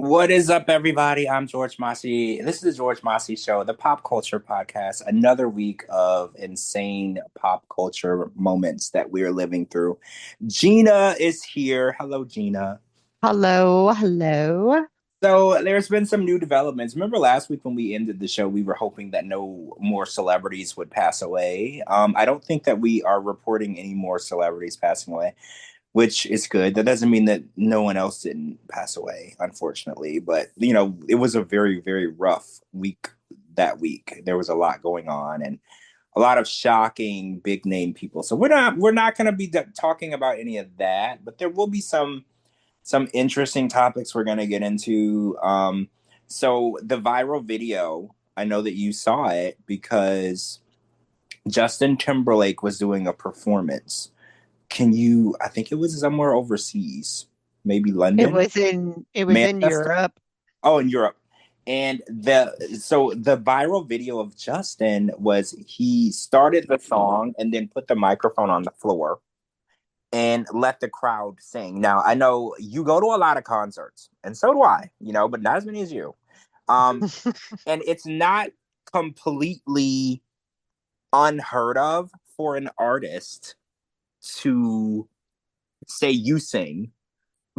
What is up, everybody? I'm George Mossey. This is the George Mossey Show, the pop culture podcast. Another week of insane pop culture moments that we're living through. Gina is here. Hello, Gina. Hello, hello. So there's been some new developments. Remember last week when we ended the show, we were hoping that no more celebrities would pass away. I don't think that we are reporting any more celebrities passing away, which is good. That doesn't mean that no one else didn't pass away, unfortunately. But it was a very, very rough week that week. There was a lot going on and a lot of shocking big name people. So we're not going to be talking about any of that, but there will be some interesting topics we're going to get into. So the viral video, I know that you saw it because Justin Timberlake was doing a performance. I think it was somewhere overseas, maybe It London, was in Manchester. Europe. Oh, in Europe. And the viral video of Justin was he started the song and then put the microphone on the floor and let the crowd sing. Now, I know you go to a lot of concerts, and so do I, but not as many as you. Um, and it's not completely unheard of for an artist to say you sing,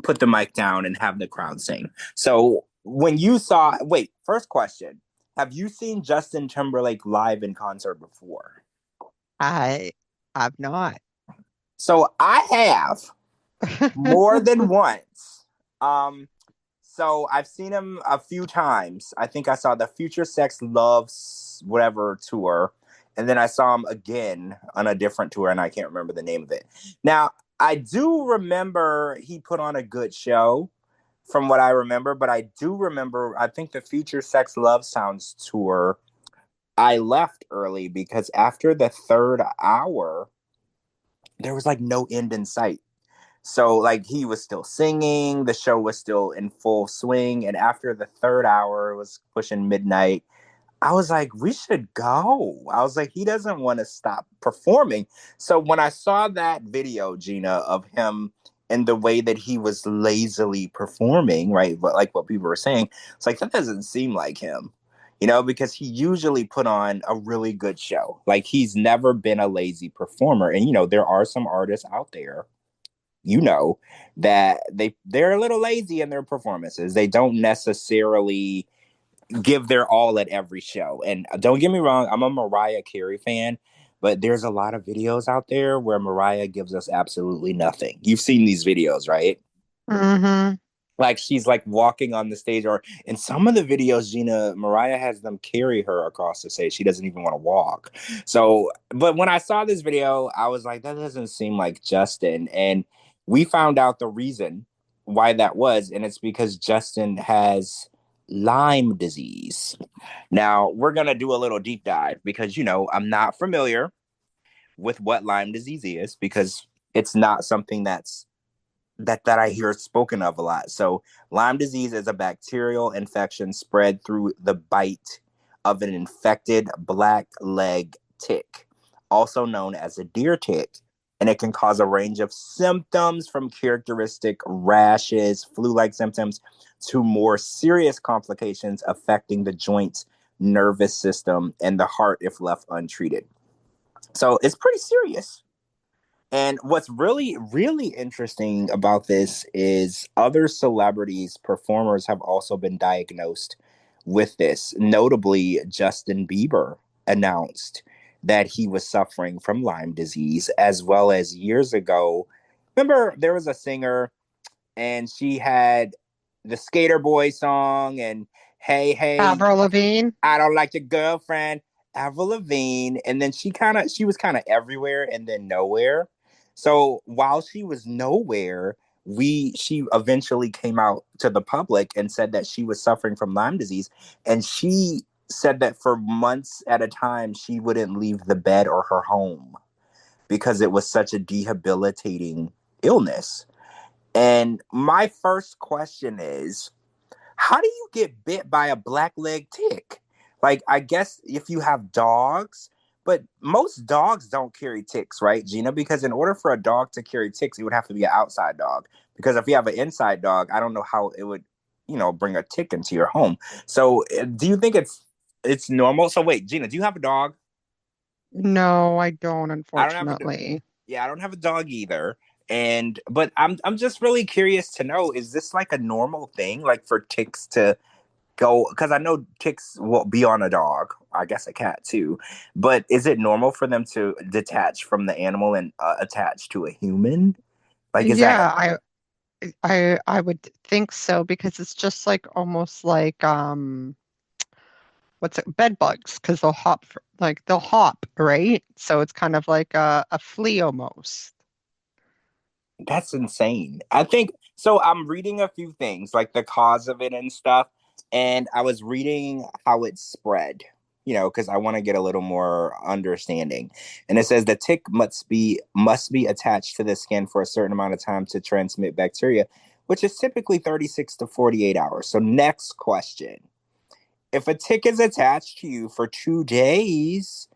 put the mic down, and have the crowd sing. So when you saw, wait, first question, have you seen Justin Timberlake live in concert before? I I've not. So I have more than once. Um, so I've seen him a few times. I think I saw the Future Sex Loves whatever tour, and then I saw him again on a different tour, and I can't remember the name of it. Now, I do remember he put on a good show from what I remember, but I do remember, I think the Future Sex Love Sounds tour, I left early because after the third hour, there was like no end in sight. So like he was still singing, the show was still in full swing, and after the third hour, it was pushing midnight. I was like, we should go. I was like, he doesn't want to stop performing. So when I saw that video, Gina, of him and the way that he was lazily performing, right? But like what people were saying, it's like that doesn't seem like him, because he usually put on a really good show. Like he's never been a lazy performer. And there are some artists out there that they're a little lazy in their performances. They don't necessarily give their all at every show. And don't get me wrong, I'm a Mariah Carey fan, but there's a lot of videos out there where Mariah gives us absolutely nothing. You've seen these videos, right? hmm Like she's like walking on the stage, or in some of the videos, Gina, Mariah has them carry her across the stage. She doesn't even want to walk. So, but when I saw this video, I was like, that doesn't seem like Justin. And we found out the reason why that was, and it's because Justin has Lyme disease. Now, we're going to do a little deep dive because, I'm not familiar with what Lyme disease is because it's not something that I hear spoken of a lot. So, Lyme disease is a bacterial infection spread through the bite of an infected black leg tick, also known as a deer tick. And it can cause a range of symptoms from characteristic rashes, flu like symptoms, to more serious complications affecting the joints, nervous system, and the heart if left untreated. So it's pretty serious. And what's really, really interesting about this is other celebrities, performers have also been diagnosed with this. Notably, Justin Bieber announced that he was suffering from Lyme disease, as well as years ago. Remember, there was a singer and she had the Skater Boy song and Hey, Hey, Avril Lavigne. I don't like your girlfriend, Avril Lavigne. And then she was kind of everywhere and then nowhere. So while she was nowhere, she eventually came out to the public and said that she was suffering from Lyme disease. And she said that for months at a time, she wouldn't leave the bed or her home because it was such a debilitating illness. And my first question is, how do you get bit by a black leg tick? Like, I guess if you have dogs, but most dogs don't carry ticks, right, Gina? Because in order for a dog to carry ticks, it would have to be an outside dog. Because if you have an inside dog, I don't know how it would, bring a tick into your home. So do you think it's normal? So wait, Gina, do you have a dog? No, I don't, I don't have a unfortunately. Yeah, I don't have a dog either. And but I'm just really curious to know, is this like a normal thing, like for ticks to go, because I know ticks will be on a dog, I guess a cat too, but is it normal for them to detach from the animal and attach to a human? Like, is that Yeah, I would think so because it's just like almost like what's it, bed bugs because they'll hop, right? So it's kind of like a flea almost. That's insane. I think so. I'm reading a few things like the cause of it and stuff, and I was reading how it spread. Because I want to get a little more understanding. And it says the tick must be attached to the skin for a certain amount of time to transmit bacteria, which is typically 36 to 48 hours. So next question: if a tick is attached to you for 2 days,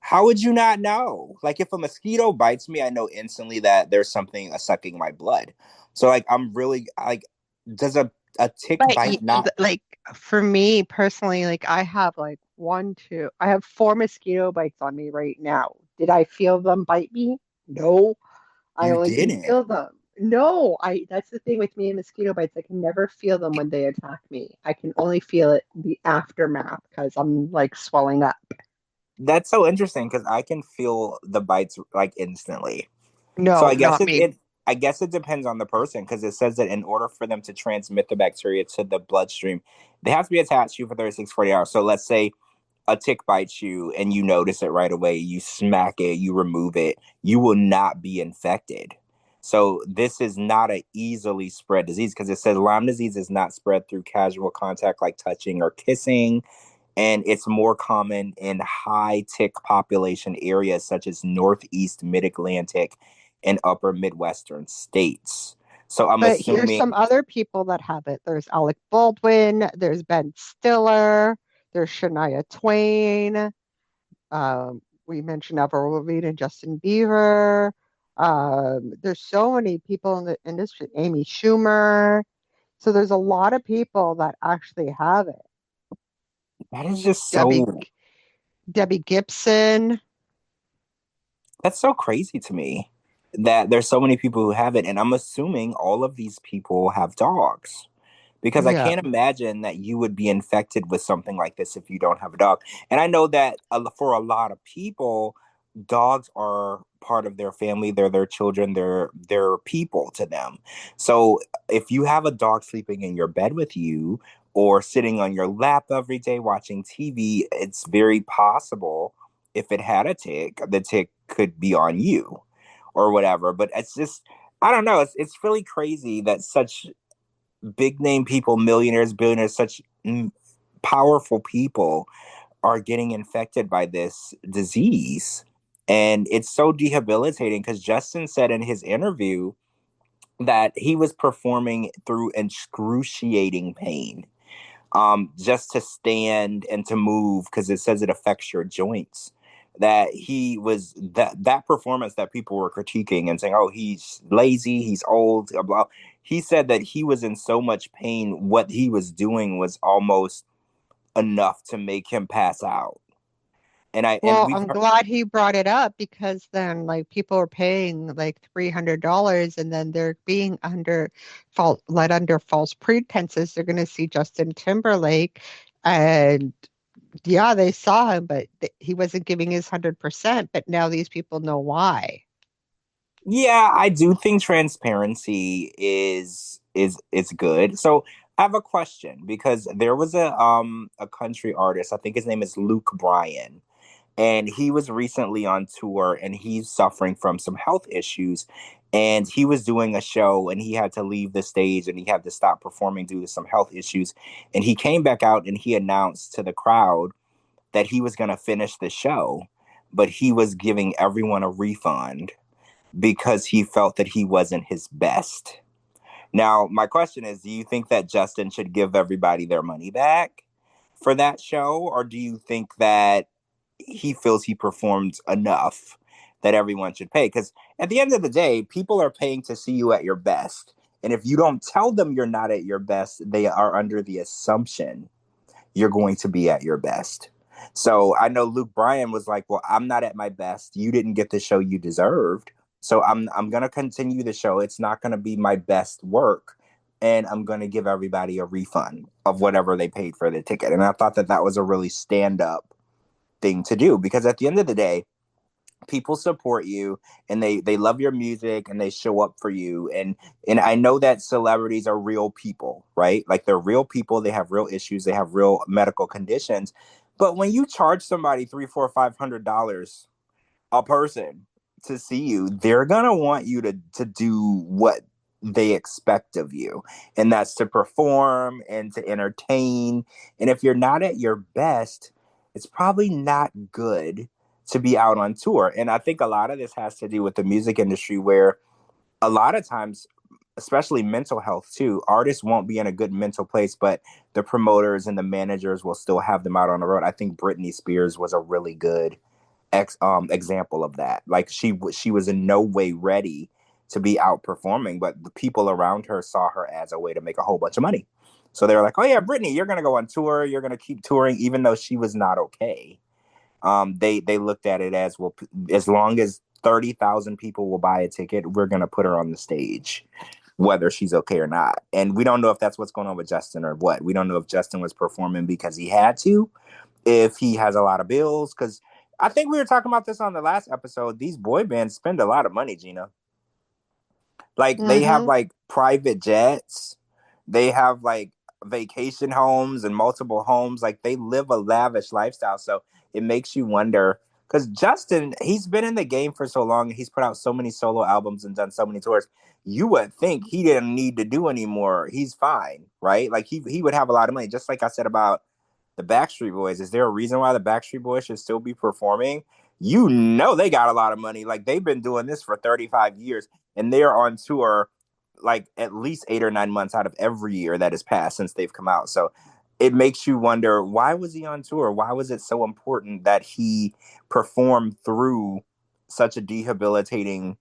how would you not know? Like, if a mosquito bites me, I know instantly that there's something sucking my blood. So like, I'm really like, does a tick But bite not? like for me personally, like I have four mosquito bites on me right now. Did I feel them bite me? No, I You only can didn't. feel them. No, that's the thing with me and mosquito bites. I can never feel them when they attack me. I can only feel it the aftermath because I'm like swelling up. That's so interesting because I can feel the bites like instantly. So No, I guess not it, me. it I guess it depends on the person because it says that in order for them to transmit the bacteria to the bloodstream, they have to be attached to you for 36, 40 hours. So let's say a tick bites you and you notice it right away, you smack it, you remove it, you will not be infected. So this is not a easily spread disease because it says Lyme disease is not spread through casual contact like touching or kissing, and it's more common in high tick population areas such as Northeast, Mid Atlantic, and Upper Midwestern states. So I'm But here's assuming some other people that have it. There's Alec Baldwin, there's Ben Stiller, there's Shania Twain. We mentioned Avril Lavigne and Justin Bieber. There's so many people in the industry. Amy Schumer. So there's a lot of people that actually have it. that is just Debbie so Debbie Gibson. that's so crazy to me that there's so many people who have it, and I'm assuming all of these people have dogs because I Yeah. can't imagine that you would be infected with something like this if you don't have a dog. And I know that for a lot of people, dogs are part of their family. They're their children. They're people to them. So if you have a dog sleeping in your bed with you or sitting on your lap every day watching TV, it's very possible if it had a tick, the tick could be on you or whatever. But it's just, I don't know. It's really crazy that such big name people, millionaires, billionaires, such powerful people are getting infected by this disease. And it's so debilitating because Justin said in his interview that he was performing through excruciating pain, just to stand and to move because it says it affects your joints. That he was that performance that people were critiquing and saying, "Oh, he's lazy, he's old." Blah, blah. He said that he was in so much pain. What he was doing was almost enough to make him pass out. And Well, we've I'm heard, glad he brought it up because then like people are paying like $300 and then they're being led under false pretenses. They're going to see Justin Timberlake and yeah, they saw him, but he wasn't giving his 100%, but now these people know why. yeah, I do think transparency is good. So I have a question because there was a country artist. I think his name is Luke Bryan, and he was recently on tour and he's suffering from some health issues, and he was doing a show and he had to leave the stage and he had to stop performing due to some health issues, and he came back out and he announced to the crowd that he was going to finish the show, but he was giving everyone a refund because he felt that he wasn't his best. Now, my question is, do you think that Justin should give everybody their money back for that show, or do you think that he feels he performed enough that everyone should pay? Because at the end of the day, people are paying to see you at your best. And if you don't tell them you're not at your best, they are under the assumption you're going to be at your best. So I know Luke Bryan was like, "Well, I'm not at my best. You didn't get the show you deserved. So I'm going to continue the show. It's not going to be my best work, and I'm going to give everybody a refund of whatever they paid for the ticket." And I thought that that was a really stand up thing to do, because at the end of the day, people support you and they love your music and they show up for you. And I know that celebrities are real people, right? Like, they're real people, they have real issues, they have real medical conditions. But when you charge somebody three, four, $500 a person to see you, they're gonna want you to do what they expect of you, and that's to perform and to entertain. And if you're not at your best, it's probably not good to be out on tour. And I think a lot of this has to do with the music industry, where a lot of times, especially mental health too, artists won't be in a good mental place, but the promoters and the managers will still have them out on the road. I think Britney Spears was a really good example of that. Like, she was in no way ready to be out performing, but the people around her saw her as a way to make a whole bunch of money. So they were like, "Oh yeah, Britney, you're gonna go on tour. You're gonna keep touring, even though she was not okay." They looked at it as, well, as long as 30,000 people will buy a ticket, we're gonna put her on the stage, whether she's okay or not. And we don't know if that's what's going on with Justin or what. We don't know if Justin was performing because he had to, if he has a lot of bills, because I think we were talking about this on the last episode. These boy bands spend a lot of money, Gina. Like, they have Hmm. like private jets, they have like vacation homes and multiple homes. Like, they live a lavish lifestyle. So it makes you wonder, because Justin, he's been in the game for so long, he's put out so many solo albums and done so many tours. You would think he didn't need to do anymore. He's fine, right? Like, he would have a lot of money. Just like I said about the Backstreet Boys. Is there a reason why the Backstreet Boys should still be performing? You know, they got a lot of money. Like, they've been doing this for 35 years, and they're on tour like at least 8 or 9 months out of every year that has passed since they've come out. So it makes you wonder, why was he on tour? Why was it so important that he performed through such a debilitating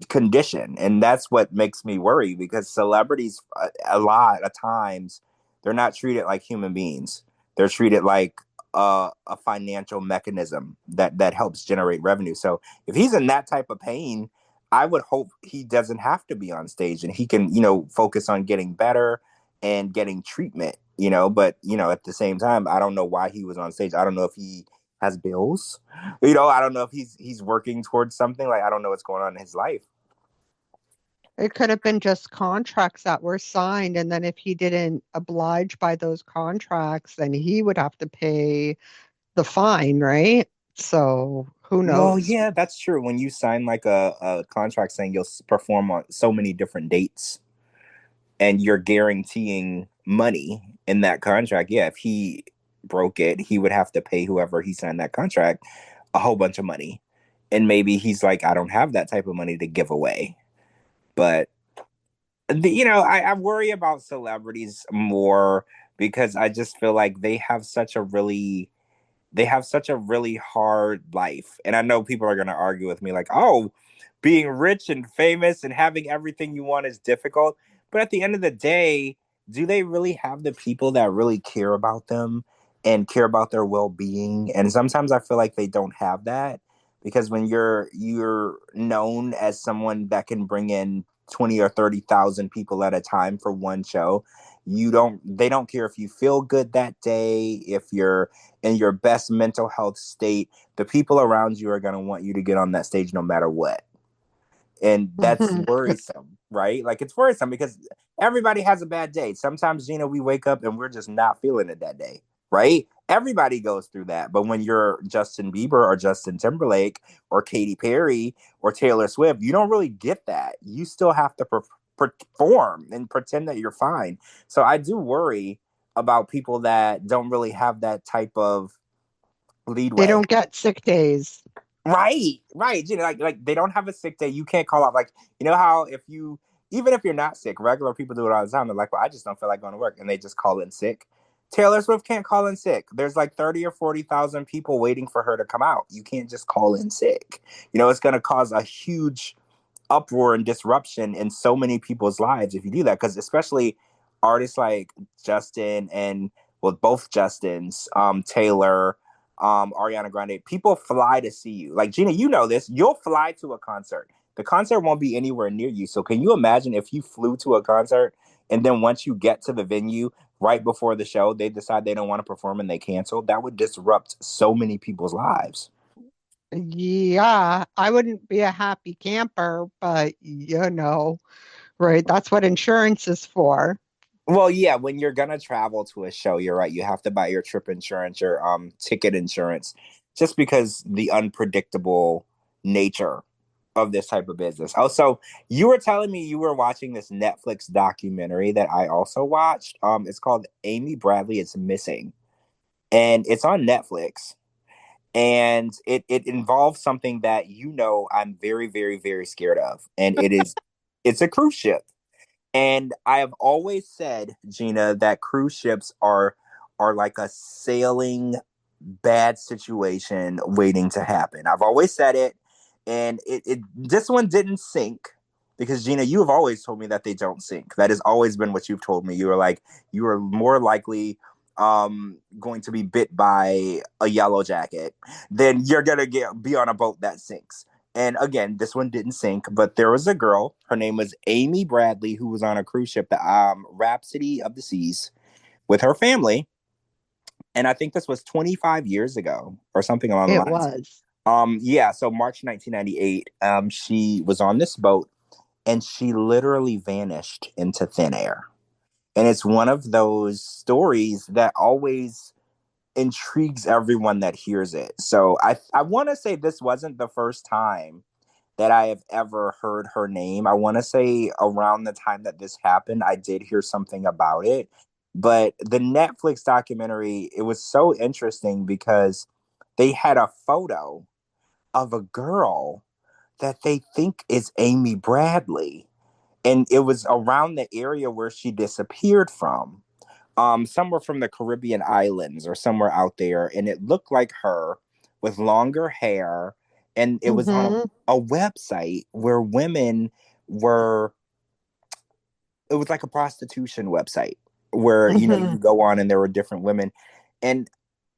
condition? And that's what makes me worry, because celebrities, a lot of times, they're not treated like human beings. They're treated like a financial mechanism that helps generate revenue. So if he's in that type of pain, I would hope he doesn't have to be on stage and he can, focus on getting better and getting treatment, but at the same time, I don't know why he was on stage. I don't know if he has bills. I don't know if he's working towards something. Like, I don't know what's going on in his life. It could have been just contracts that were signed, and then if he didn't oblige by those contracts, then he would have to pay the fine, right? So who Well, knows? yeah, that's true. When you sign like a contract saying you'll perform on so many different dates and you're guaranteeing money in that contract, yeah, if he broke it, he would have to pay whoever he signed that contract a whole bunch of money. And maybe he's like, I don't have that type of money to give away. But, I worry about celebrities more, because I just feel like they have such a really hard life. And I know people are going to argue with me like, "Oh, being rich and famous and having everything you want is difficult." But at the end of the day, do they really have the people that really care about them and care about their well-being? And sometimes I feel like they don't have that, because when you're known as someone that can bring in 20 or 30,000 people at a time for one show, they don't care if you feel good that day, if you're in your best mental health state. The people around you are going to want you to get on that stage no matter what. And that's Mhm. worrisome, right? Like, it's worrisome because everybody has a bad day. Sometimes, we wake up and we're just not feeling it that day, right? Everybody goes through that. But when you're Justin Bieber or Justin Timberlake or Katy Perry or Taylor Swift, you don't really get that. You still have to perform and pretend that you're fine. So I do worry about people that don't really have that type of They leadway. don't get sick days. Right, right. Like they don't have a sick day. You can't call off. Like, how even if you're not sick, regular people do it all the time. They're like, "Well, I just don't feel like going to work," and they just call in sick. Taylor Swift can't call in sick. There's like 30 or 40,000 people waiting for her to come out. You can't just call in sick. It's going to cause a huge uproar and disruption in so many people's lives if you do that. Because especially artists like Justin and well, both Justins, Taylor, Ariana Grande, people fly to see you. Like Gina, you know this. You'll fly to a concert. The concert won't be anywhere near you. So can you imagine if you flew to a concert and then once you get to the venue, right before the show, they decide they don't want to perform and they cancel? That would disrupt so many people's lives. Yeah, I wouldn't be a happy camper, but right, that's what insurance is for. Well, yeah, when you're gonna travel to a show, you're right. You have to buy your trip insurance, your ticket insurance, just because the unpredictable nature of this type of business. Also, you were telling me you were watching this Netflix documentary that I also watched. It's called Amy Bradley Is Missing, and it's on Netflix. And it involves something that I'm very, very, very scared of. And it's a cruise ship. And I have always said, Gina, that cruise ships are like a sailing bad situation waiting to happen. I've always said it, and it this one didn't sink because Gina, you have always told me that they don't sink. That has always been what you've told me. You were like you are more likely going to be bit by a yellow jacket than you're gonna be on a boat that sinks. And again, this one didn't sink, but there was a girl. Her name was Amy Bradley, who was on a cruise ship, the Rhapsody of the Seas, with her family. And I think this was 25 years ago or something along the It lines. was. Yeah, so March 1998, she was on this boat and she literally vanished into thin air. And it's one of those stories that always intrigues everyone that hears it. So I want to say this wasn't the first time that I have ever heard her name. I want to say around the time that this happened, I did hear something about it. But the Netflix documentary, it was so interesting because they had a photo of a girl that they think is Amy Bradley. And it was around the area where she disappeared from, somewhere from the Caribbean islands or somewhere out there, and it looked like her with longer hair, and it was on Hmm. a website where women were. It was like a prostitution website where Hmm. you go on and there were different women, and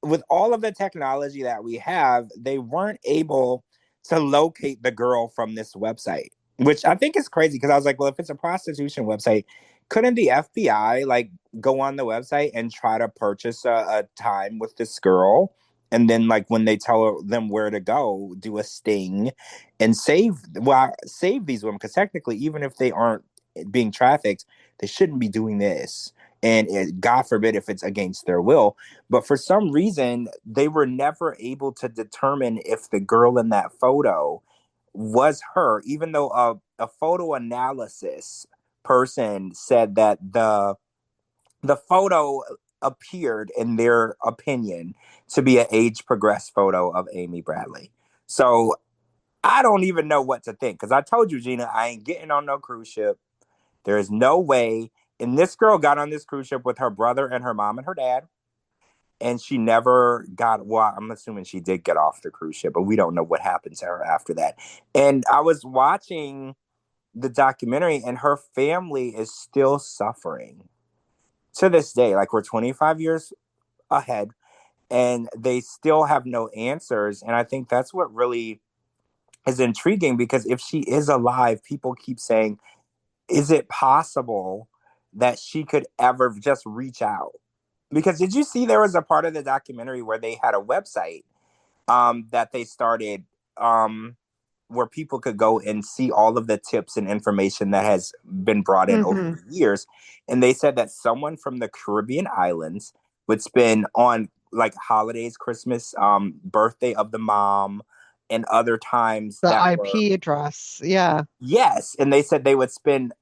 with all of the technology that we have, they weren't able to locate the girl from this website, which I think is crazy because I was like, well, if it's a prostitution website, couldn't the FBI like go on the website and try to purchase a time with this girl? And then, like, when they tell them where to go, do a sting and save these women. Because technically, even if they aren't being trafficked, they shouldn't be doing this. And God forbid if it's against their will. But for some reason, they were never able to determine if the girl in that photo was her, even though a photo analysis person said that the photo appeared, in their opinion, to be an age progressed photo of Amy Bradley. So I don't even know what to think because I told you, Gina, I ain't getting on no cruise ship. There is no way. And this girl got on this cruise ship with her brother and her mom and her dad, and she never got, well, I'm assuming she did get off the cruise ship, but we don't know what happened to her after that. And I was watching the documentary, and her family is still suffering to this day. Like, we're 25 years ahead and they still have no answers. And I think that's what really is intriguing, because if she is alive, people keep saying, is it possible that she could ever just reach out? Because did you see there was a part of the documentary where they had a website that they started, where people could go and see all of the tips and information that has been brought in over Hmm. the years. And they said that someone from the Caribbean islands would spend on like holidays, Christmas, birthday of the mom, and other times The that were, IP address. Yeah. yes. And they said they would spend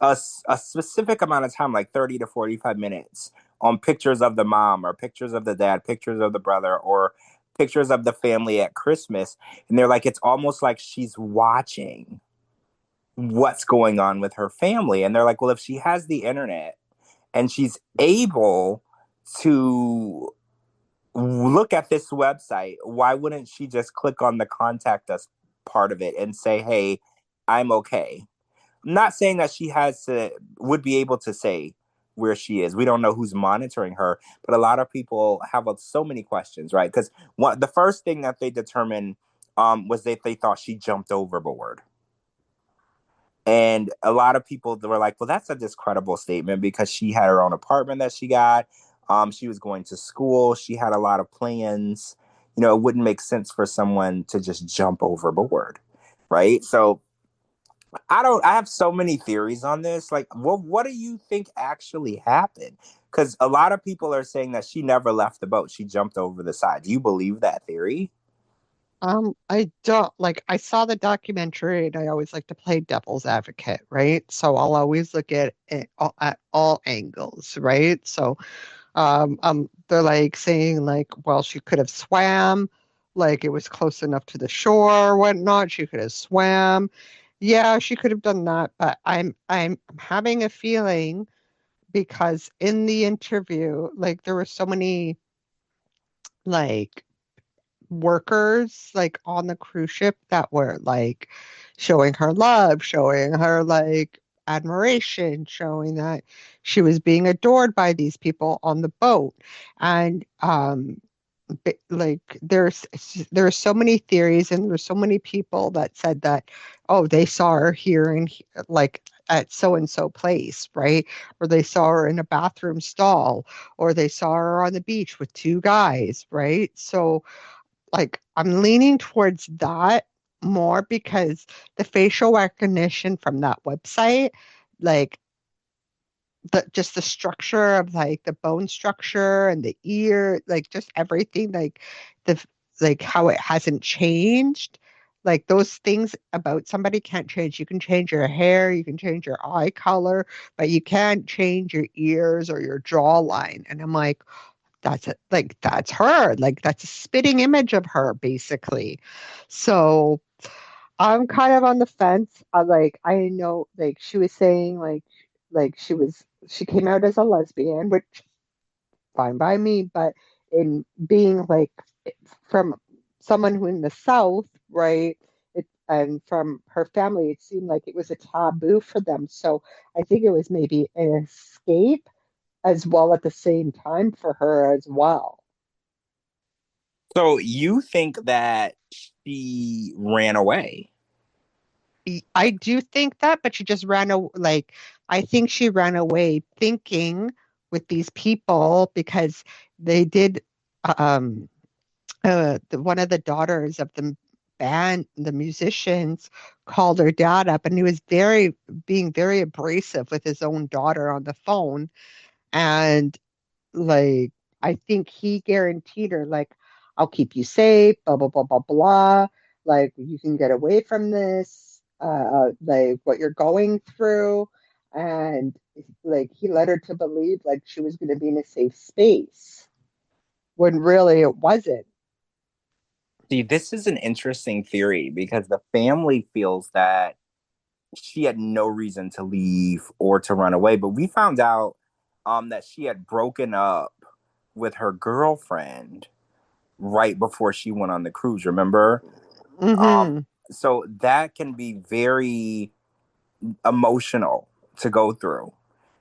a specific amount of time, like 30 to 45 minutes, on pictures of the mom or pictures of the dad, pictures of the brother, or pictures of the family at Christmas. And they're like, it's almost like she's watching what's going on with her family. And they're like, well, if she has the internet and she's able to look at this website, why wouldn't she just click on the contact us part of it and say, hey, I'm okay. I'm not saying that she has to would be able to say where she is. We don't know who's monitoring her, but a lot of people have so many questions, right? Because the first thing that they determined was that they thought she jumped overboard. And a lot of people were like, well, that's a discredible statement because she had her own apartment that she got. She was going to school. She had a lot of plans. You know, it wouldn't make sense for someone to just jump overboard. Right. So I have so many theories on this. Like, what do you think actually happened? Because a lot of people are saying that she never left the boat. She jumped over the side. Do you believe that theory? I don't like I saw the documentary and I always like to play devil's advocate, right? So I'll always look at all angles, right? So they're like saying like, well, she could have swam, like it was close enough to the shore or whatnot. She could have swam. Yeah, she could have done that, but I'm having a feeling because in the interview, like there were so many like workers like on the cruise ship that were like showing her love, showing her like admiration, showing that she was being adored by these people on the boat. And like there's so many theories and there's so many people that said that oh they saw her here and like at so and so place, right? Or they saw her in a bathroom stall, or they saw her on the beach with two guys, right? So like I'm leaning towards that more because the facial recognition from that website, like the just the structure of like the bone structure and the ear, like just everything, like the like how it hasn't changed. Like those things about somebody can't change. You can change your hair, you can change your eye color, but you can't change your ears or your jawline. And I'm like, that's it. Like that's her. Like that's a spitting image of her, basically. So I'm kind of on the fence. I know like she was saying like she came out as a lesbian, which fine by me, but in being like from someone who in the South, right? And from her family, it seemed like it was a taboo for them. So I think it was maybe an escape as well at the same time for her as well. So you think that she ran away? I do think that, but she just ran away. Like, I think she ran away thinking with these people because they did. Um, one of the daughters of the band, the musicians, called her dad up, and he was being very abrasive with his own daughter on the phone. And like I think he guaranteed her like I'll keep you safe, blah blah blah blah blah. Like you can get away from this, like what you're going through, and like he led her to believe like she was going to be in a safe space when really it wasn't. See, this is an interesting theory because the family feels that she had no reason to leave or to run away, but we found out that she had broken up with her girlfriend right before she went on the cruise, remember? Um, Hmm. so that can be very emotional to go through,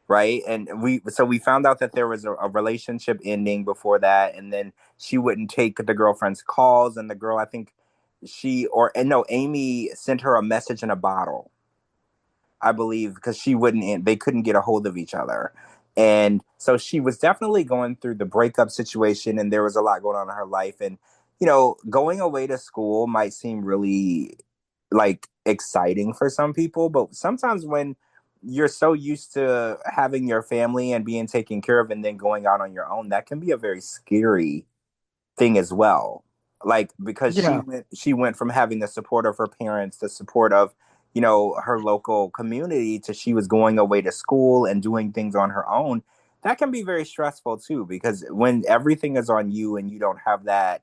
right? And we found out that there was a relationship ending before that, and then she wouldn't take the girlfriend's calls, and the girl, I think she or and no, Amy sent her a message in a bottle, I believe, because she wouldn't, they couldn't get a hold of each other. And so she was definitely going through the breakup situation, and there was a lot going on in her life. And, you know, going away to school might seem really like exciting for some people, but sometimes when you're so used to having your family and being taken care of and then going out on your own, that can be a very scary thing as well. Like because Yeah. she went from having the support of her parents, the support of, you know, her local community, to she was going away to school and doing things on her own. That can be very stressful too, because when everything is on you and you don't have that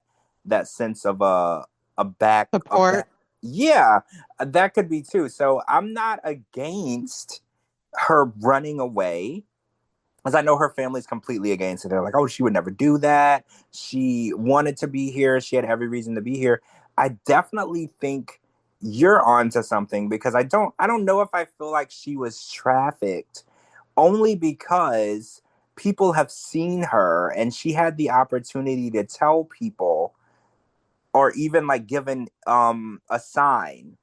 sense of a Support. back, yeah, that could be too. So I'm not against her running away, because I know her family's completely against it. They're like, oh, she would never do that. She wanted to be here. She had every reason to be here. I definitely think you're onto something because I don't know if I feel like she was trafficked, only because people have seen her and she had the opportunity to tell people, or even like given a sign,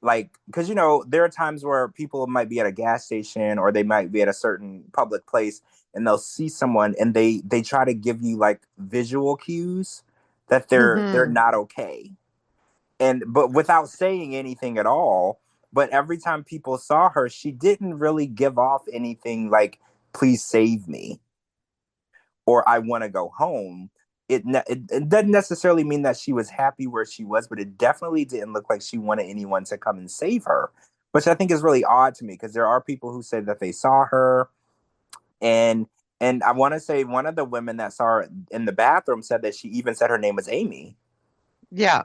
like, because there are times where people might be at a gas station or they might be at a certain public place and they'll see someone and they try to give you like visual cues that they're Hmm. not okay, and but without saying anything at all. But every time people saw her, she didn't really give off anything like, please save me, or I want to go home. It doesn't necessarily mean that she was happy where she was, but it definitely didn't look like she wanted anyone to come and save her, which I think is really odd to me because there are people who say that they saw her, and and I want to say one of the women that saw her in the bathroom said that she even said her name was Amy, Yeah.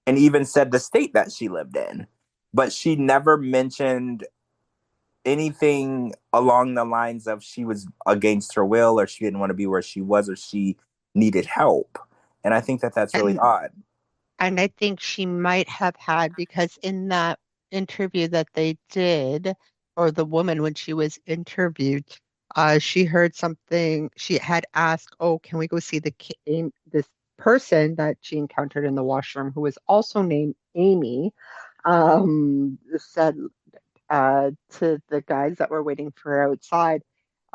and even said the state that she lived in, but she never mentioned anything along the lines of she was against her will, or she didn't want to be where she was, or she needed help. And I think that that's really And odd. I think she might have had, because in that interview that they did, or the woman when she was interviewed, she heard something. She had asked, "Oh, can we go see this person that she encountered in the washroom who was also named Amy?" Said to the guys that were waiting for her outside,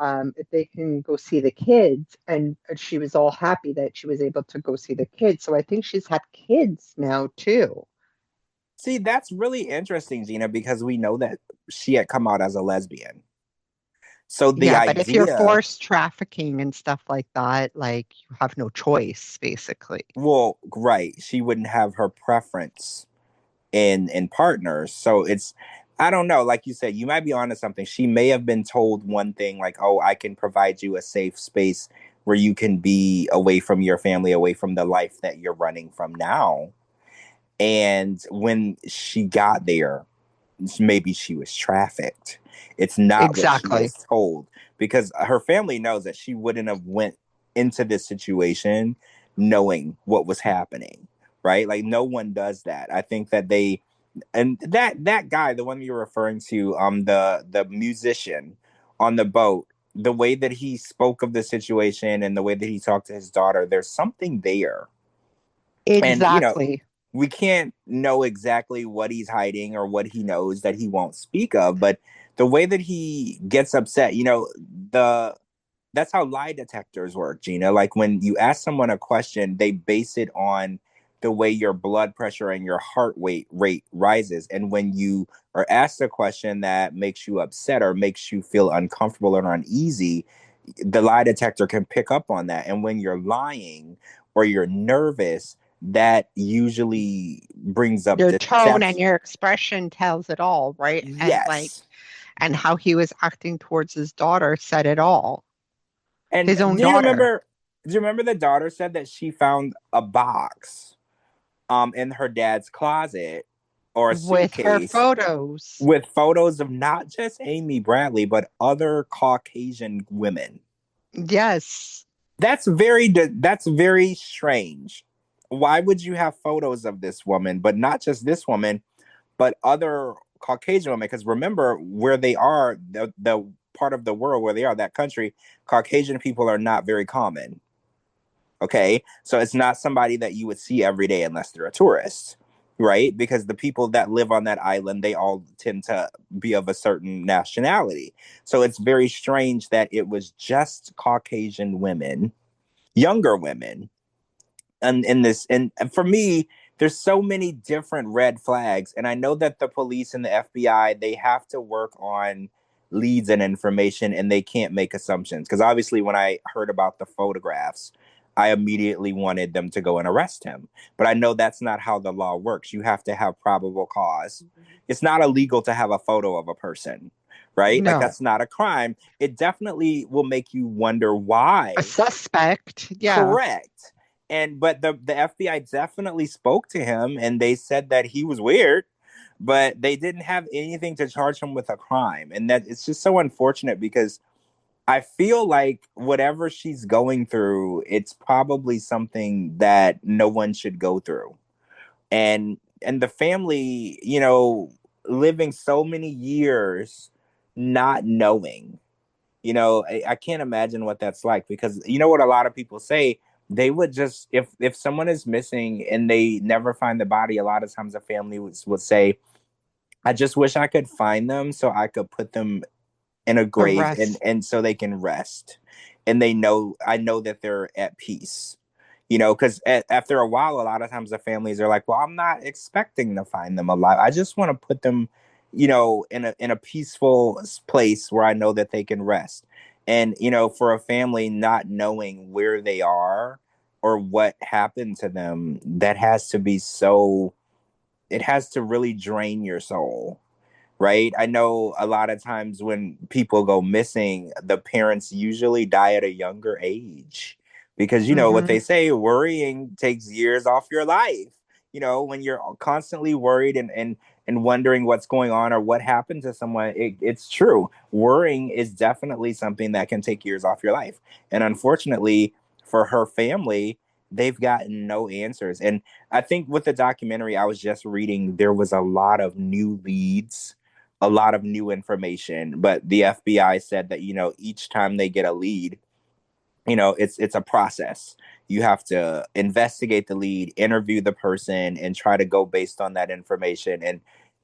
if they can go see the kids. And she was all happy that she was able to go see the kids. So I think she's had kids now too. See, that's really interesting, Gina, because we know that she had come out as a lesbian. So the Yeah, but if you're idea, forced trafficking and stuff like that, like you have no choice, basically. well, right, she wouldn't have her preference in partners. So it's, I don't know, like you said, you might be onto something. She may have been told one thing like, oh, I can provide you a safe space where you can be away from your family, away from the life that you're running from now. And when she got there, maybe she was trafficked. It's not what she Exactly. was told, because her family knows that she wouldn't have went into this situation knowing what was happening, right? Like no one does that. I think that they, and that guy, the one you're referring to, the musician on the boat, the way that he spoke of the situation and the way that he talked to his daughter, there's something there. And Exactly. we can't know exactly what he's hiding or what he knows that he won't speak of, but the way that he gets upset, the that's how lie detectors work, Gina. Like when you ask someone a question, they base it on the way your blood pressure and your heart rate rises. And when you are asked a question that makes you upset or makes you feel uncomfortable or uneasy, the lie detector can pick up on that. And when you're lying or you're nervous, that usually brings up Your tone and deception. your expression tells it all, right? And like, Yes. and how he was acting towards his daughter said it all. And His own daughter, do you remember the daughter said that she found a box in her dad's closet, or a with her suitcase, photos. with photos of not just Amy Bradley but other Caucasian women. Yes, That's very strange. Why would you have photos of this woman, but not just this woman, but other Caucasian women? Because remember where they are, the part of the world where they are, that country, Caucasian people are not very common. Okay. So it's not somebody that you would see every day unless they're a tourist, right? Because the people that live on that island, they all tend to be of a certain nationality. So it's very strange that it was just Caucasian women, younger women, and in this, and for me, there's so many different red flags, and I know that the police and the FBI, they have to work on leads and information, and they can't make assumptions, because obviously when I heard about the photographs, I immediately wanted them to go and arrest him, but I know that's not how the law works. You have to have probable cause. It's not illegal to have a photo of a person, right? Like no, that's not a crime. It definitely will make you wonder a why. suspect. Yeah, Correct. And but the FBI definitely spoke to him and they said that he was weird, but they didn't have anything to charge him with a crime. And that it's just so unfortunate because I feel like whatever she's going through, it's probably something that no one should go through. And and the family, living so many years not knowing. I can't imagine what that's like, because you know what a lot of people say, they would just, if someone is missing and they never find the body, a lot of times the family would say, I just wish I could find them so I could put them in a The grave, and rest. so they can rest, and I know that they're at peace. Because after a while, a lot of times the families are like, well, I'm not expecting to find them alive, I just want to put them, in a peaceful place where I know that they can rest. And for a family not knowing where they are or what happened to them, that has to be so, it has to really drain your soul, right? I know a lot of times when people go missing, the parents usually die at a younger age, because you know what Hmm. they say, worrying takes years off your life. When you're constantly worried and wondering what's going on or what happened to someone, it's true. Worrying is definitely something that can take years off your life. And unfortunately for her family, they've gotten no answers. And I think with the documentary I was just reading, there was a lot of new leads, a lot of new information. But the FBI said that, each time they get a lead, it's a process. You have to investigate the lead, interview the person, and try to go based on that information. And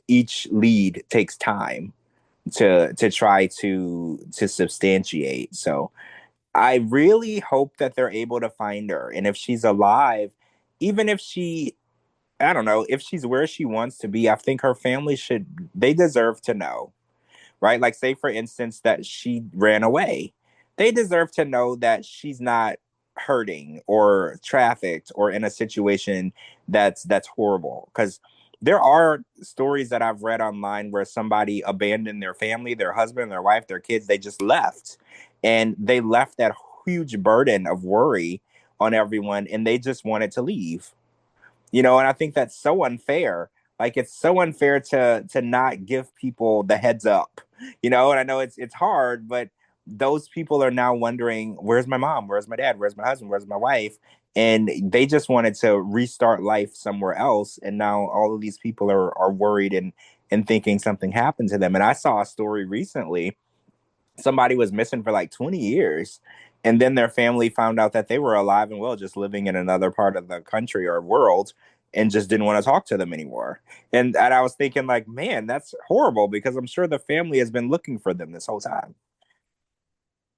each lead takes time to try to substantiate. So I really hope that they're able to find her. And if she's alive, even if she, I don't know, if she's where she wants to be, I think her family should, they deserve to know, right? Like, say, for instance, that she ran away. They deserve to know that she's not hurting or trafficked or in a situation that's horrible. Because there are stories that I've read online where somebody abandoned their family, their husband, their wife, their kids. They just left, and they left that huge burden of worry on everyone, and they just wanted to leave. And I think that's so unfair. Like, it's so unfair to not give people the heads up. And I know it's hard, but those people are now wondering, where's my mom, where's my dad, where's my husband, where's my wife? And they just wanted to restart life somewhere else, and now all of these people are worried and thinking something happened to them. And I saw a story recently, somebody was missing for like 20 years, and then their family found out that they were alive and well, just living in another part of the country or world, and just didn't want to talk to them anymore. And I was thinking, like, man, that's horrible, because I'm sure the family has been looking for them this whole time.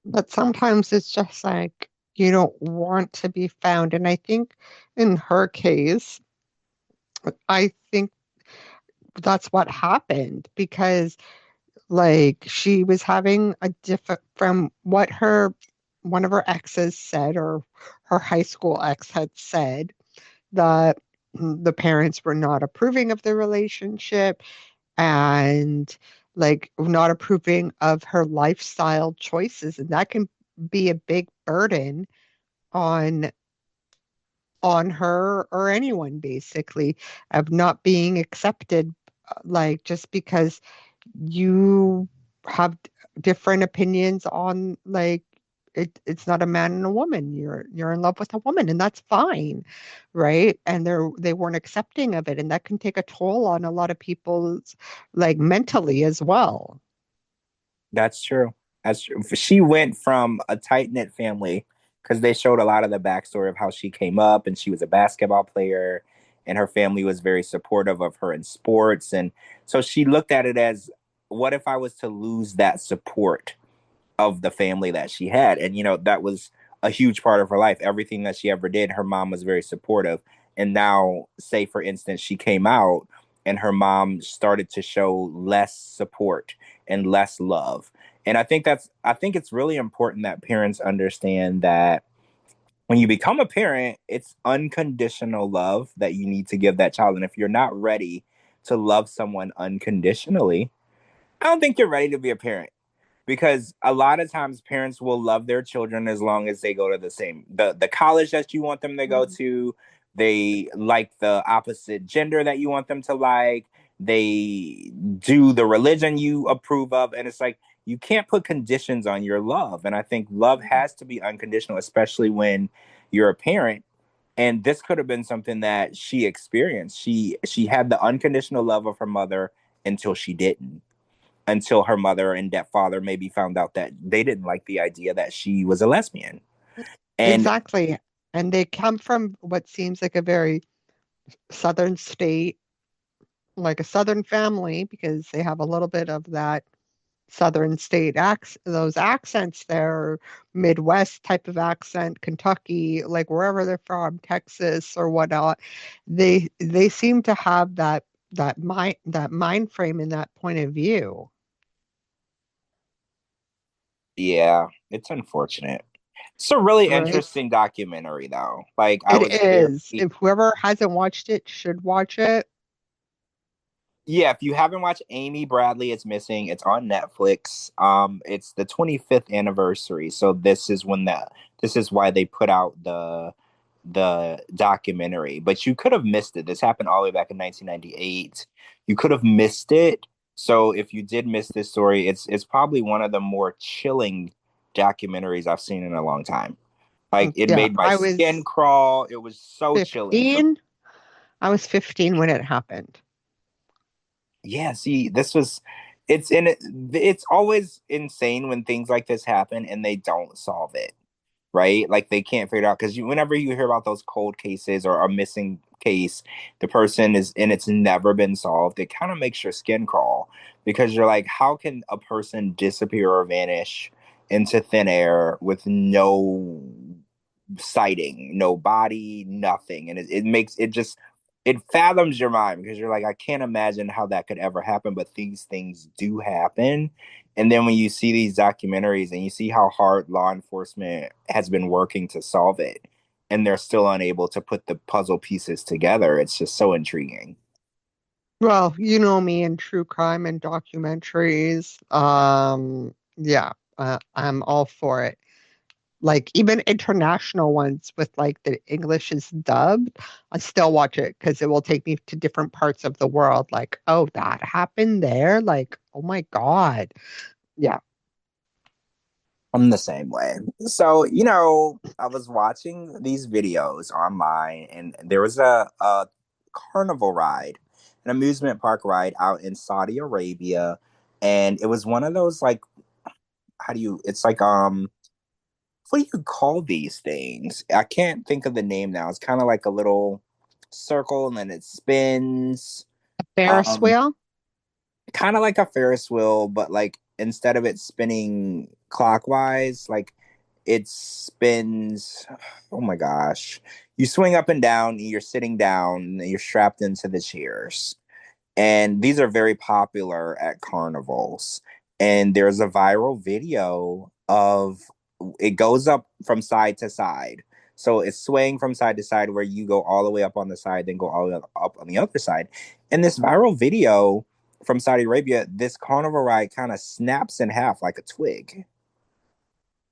But sometimes it's just like you don't want to be found. And I think in her case, I think that's what happened because like she was having a different from what her one of her exes said or her high school ex had said that the parents were not approving of the relationship and like not approving of her lifestyle choices, and that can be a big burden on her or anyone basically of not being accepted, like just because you have different opinions on like it's not a man and a woman, you're in love with a woman and that's fine, right? And they weren't accepting of it, and that can take a toll on a lot of people's like mentally as well. That's true. That's true. She went from a tight knit family, because they showed a lot of the backstory of how she came up, and she was a basketball player, and her family was very supportive of her in sports. And so she looked at it as, what if I was to lose that support of the family that she had? And that was a huge part of her life. Everything that she ever did, her mom was very supportive. And now, say for instance, she came out and her mom started to show less support and less love. And I think it's really important that parents understand that when you become a parent, it's unconditional love that you need to give that child. And if you're not ready to love someone unconditionally, I don't think you're ready to be a parent, because a lot of times parents will love their children as long as they go to the college that you want them to go Mhm. to. They like the opposite gender that you want them to like. They do the religion you approve of. And it's like, you can't put conditions on your love. And I think love has to be unconditional, especially when you're a parent. And this could have been something that she experienced. She had the unconditional love of her mother until she didn't. Until her mother and that father maybe found out that they didn't like the idea that she was a lesbian. And Exactly. And they come from what seems like a very southern state, like a southern family, because they have a little bit of that southern state those accents there, Midwest type of accent, Kentucky, like wherever they're from, Texas or whatnot. They seem to have that mind frame and that point of view, yeah, it's unfortunate. It's a really right? interesting documentary, though. Like, I It was very, is. If whoever hasn't watched it should watch it. yeah. If you haven't watched Amy Bradley, it's missing. It's on Netflix. It's the 25th anniversary, so this is why they put out the documentary. But you could have missed it. This happened all the way back in 1998. You could have missed it. So if you did miss this story, it's probably one of the more chilling documentaries I've seen in a long time. Like, it Yeah, made my skin crawl. It was so chilling for 15. I was 15 when it happened. yeah. See, this was it's always insane when things like this happen and they don't solve it, right? Like, they can't figure it out because whenever you hear about those cold cases or a missing case, the person is and it's never been solved. It kind of makes your skin crawl because you're like, how can a person disappear or vanish into thin air with no sighting, no body, nothing. And it makes it just it fathoms your mind because you're like, I can't imagine how that could ever happen, but these things do happen. And then when you see these documentaries and you see how hard law enforcement has been working to solve it, and they're still unable to put the puzzle pieces together, it's just so intriguing. Well, you know me and true crime and documentaries. Yeah, I'm all for it. Like even international ones with like the English is dubbed, I still watch it because it will take me to different parts of the world. Like, oh, that happened there. Like, oh my God. Yeah. I'm the same way. So, I was watching these videos online and there was a carnival ride, an amusement park ride out in Saudi Arabia. And it was one of those like, it's like, what do you call these things? I can't think of the name now. It's kind of like a little circle and then it spins. Ferris Um, wheel. Kind of like a Ferris wheel, but like instead of it spinning clockwise, like it spins. Oh my gosh. You swing up and down, you're sitting down, you're strapped into the chairs. And these are very popular at carnivals. And there's a viral video of it goes up from side to side. So it's swaying from side to side where you go all the way up on the side, then go all the way up on the other side. And this viral video from Saudi Arabia, this carnival ride kind of snaps in half like a twig,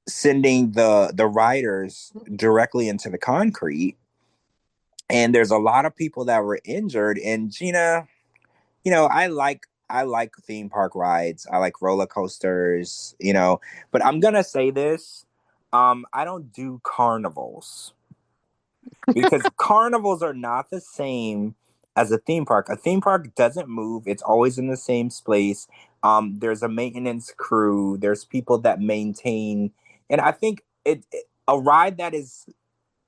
sending the riders directly into the concrete. And there's a lot of people that were injured. And Gina, I like theme park rides. I like roller coasters, but I'm gonna say this. I don't do carnivals because carnivals are not the same as a theme park. A theme park doesn't move, it's always in the same space. There's a maintenance crew, there's people that maintain, and I think a ride that is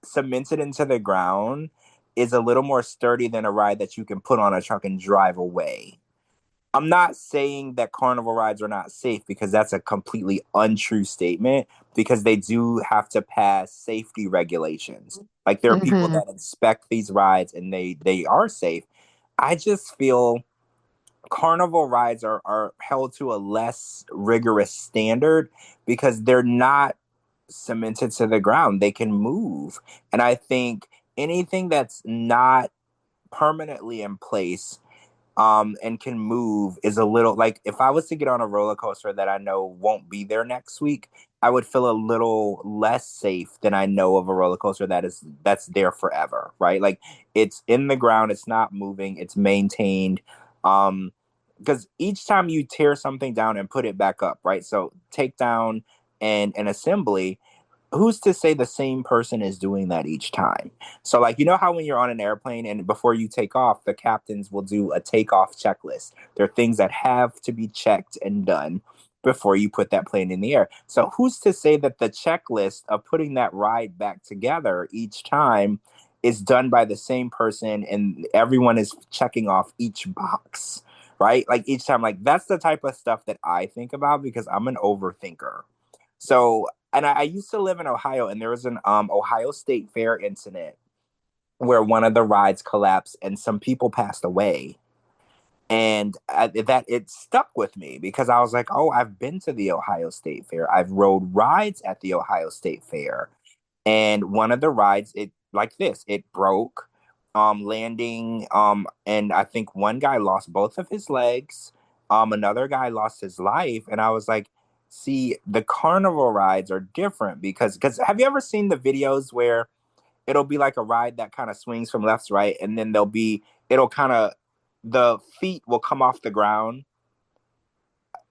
cemented into the ground is a little more sturdy than a ride that you can put on a truck and drive away. I'm not saying that carnival rides are not safe because that's a completely untrue statement because they do have to pass safety regulations. Like, there are people Hmm. that inspect these rides and they are safe. I just feel carnival rides are held to a less rigorous standard because they're not cemented to the ground. They can move. And I think anything that's not permanently in place and can move is a little like if I was to get on a roller coaster that I know won't be there next week, I would feel a little less safe than I know of a roller coaster that's there forever, right? Like, it's in the ground, it's not moving, it's maintained. Um because each time you tear something down and put it back up, right? So take down and an assembly, who's to say the same person is doing that each time? So, like, you know how when you're on an airplane and before you take off, the captains will do a takeoff checklist. There are things that have to be checked and done before you put that plane in the air. So, who's to say that the checklist of putting that ride back together each time is done by the same person and everyone is checking off each box, right? Like, each time, like, that's the type of stuff that I think about because I'm an overthinker. So, and I used to live in Ohio, and there was an Ohio State Fair incident where one of the rides collapsed and some people passed away. And that it stuck with me because I was like, oh, I've been to the Ohio State Fair. I've rode rides at the Ohio State Fair. And one of the rides, it like this, it broke, landing, and I think one guy lost both of his legs, another guy lost his life, and I was like, see, the carnival rides are different because have you ever seen the videos where it'll be like a ride that kind of swings from left to right, and then it'll kind of the feet will come off the ground